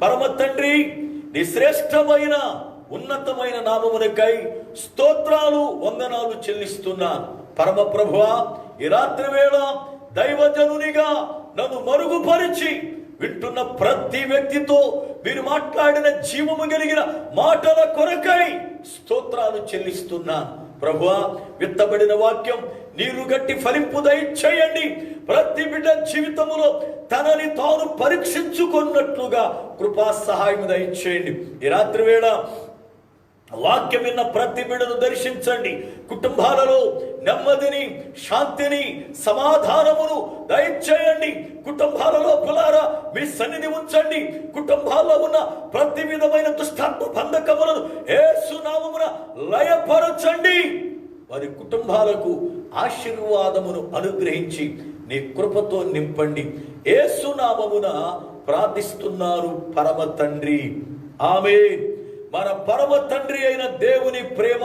పరమ తండ్రి, నీ శ్రేష్టమైన ఉన్నతమైన నామమునకై స్తోత్రాలు వందనాలు చెల్లిస్తున్నాను. పరమ ప్రభువా, ఈ రాత్రి వేళ దైవజనునిగా నన్ను మరుగుపరిచి వింటున్న ప్రతి వ్యక్తితో మీరు మాట్లాడిన జీవము కలిగిన మాటల కొరకై స్తోత్రాలు చెల్లిస్తున్నాను. ప్రభువా, విత్తబడిన వాక్యం నీరు గట్టి ఫలింపు దయచేయండి. ప్రతి బిడ్డ జీవితములో తనని తాను పరీక్షించుకున్నట్లుగా కృపా సహాయం దయచేయండి. ఈ రాత్రి వేళ వాక్యం విన్న ప్రతి బిడ్డను దర్శించండి. కుటుంబాలలో నెమ్మదిని, శాంతిని, సమాధానమును దయచేయండి. కుటుంబాలలో పులారా మీ సన్నిధి ఉంచండి. కుటుంబాల్లో ఉన్న ప్రతి విధమైన దుష్టాత్మ బంధకములను యేసు నామమున లయపరచండి. వారి కుటుంబాలకు ఆశీర్వాదమును అనుగ్రహించి నీ కృపతో నింపండి. యేసు నామమున ప్రార్థిస్తున్నారు పరమ తండ్రి, ఆమేన్. మన పరమ తండ్రి అయిన దేవుని ప్రేమ,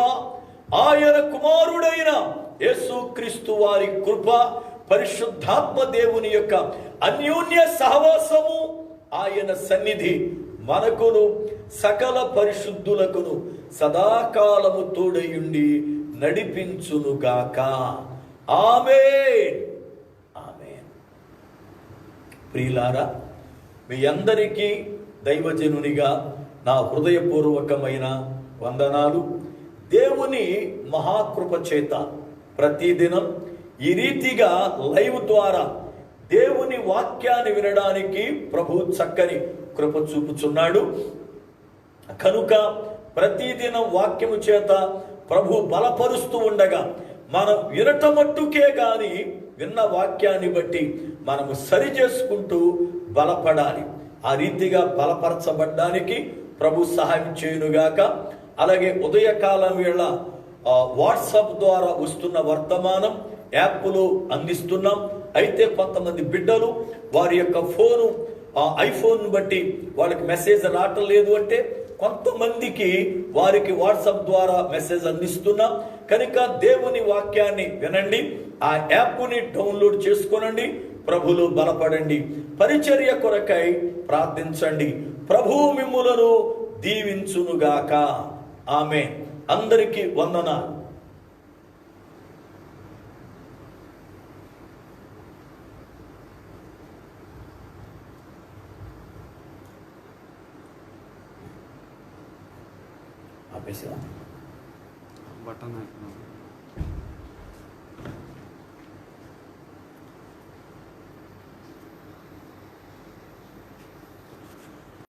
ఆయన కుమారుడైన యేసుక్రీస్తు వారి కృప, పరిశుద్ధాత్మ దేవుని యొక్క అన్యోన్య సహవాసము, ఆయన సన్నిధి మనకును సకల పరిశుద్ధులకును సదాకాలము తోడయుండి నడిపించునుగాక. ఆమేన్, ఆమేన్. ప్రియులారా, మీ అందరికీ దైవజనునిగా నా హృదయపూర్వకమైన వందనాలు. దేవుని మహాకృప చేత ప్రతిదినం ఈ రీతిగా లైవ్ ద్వారా దేవుని వాక్యాన్ని వినడానికి ప్రభు చక్కని కృప చూపుచున్నాడు. కనుక ప్రతిదినం వాక్యము చేత ప్రభు బలపరుస్తూ ఉండగా మనం వినటమట్టుకే గాని విన్న వాక్యాన్ని బట్టి మనము సరి చేసుకుంటూ బలపడాలి. ఆ రీతిగా బలపరచబడ్డానికి ప్రభు సహాయం చేయునుగాక. అలాగే ఉదయకాలం వేళ వాట్సాప్ ద్వారా వస్తున్న వర్తమానం యాప్లో అందిస్తున్నాం. అయితే కొంతమంది బిడ్డలు వారి యొక్క ఫోను ఐఫోన్ బట్టి వాళ్ళకి మెసేజ్ రావటం లేదు అంటే కొంతమందికి వారికి వాట్సాప్ ద్వారా మెసేజ్ అందిస్తున్నాం. కనుక దేవుని వాక్యాన్ని వినండి, ఆ యాప్ని డౌన్లోడ్ చేసుకోనండి, ప్రభువులో బలపడండి, పరిచర్య కొరకై ప్రార్థించండి. ప్రభువు మిమ్ములను దీవించునుగాక. ఆమేన్. అందరికీ వందనాలు. ఆపేసా బటన్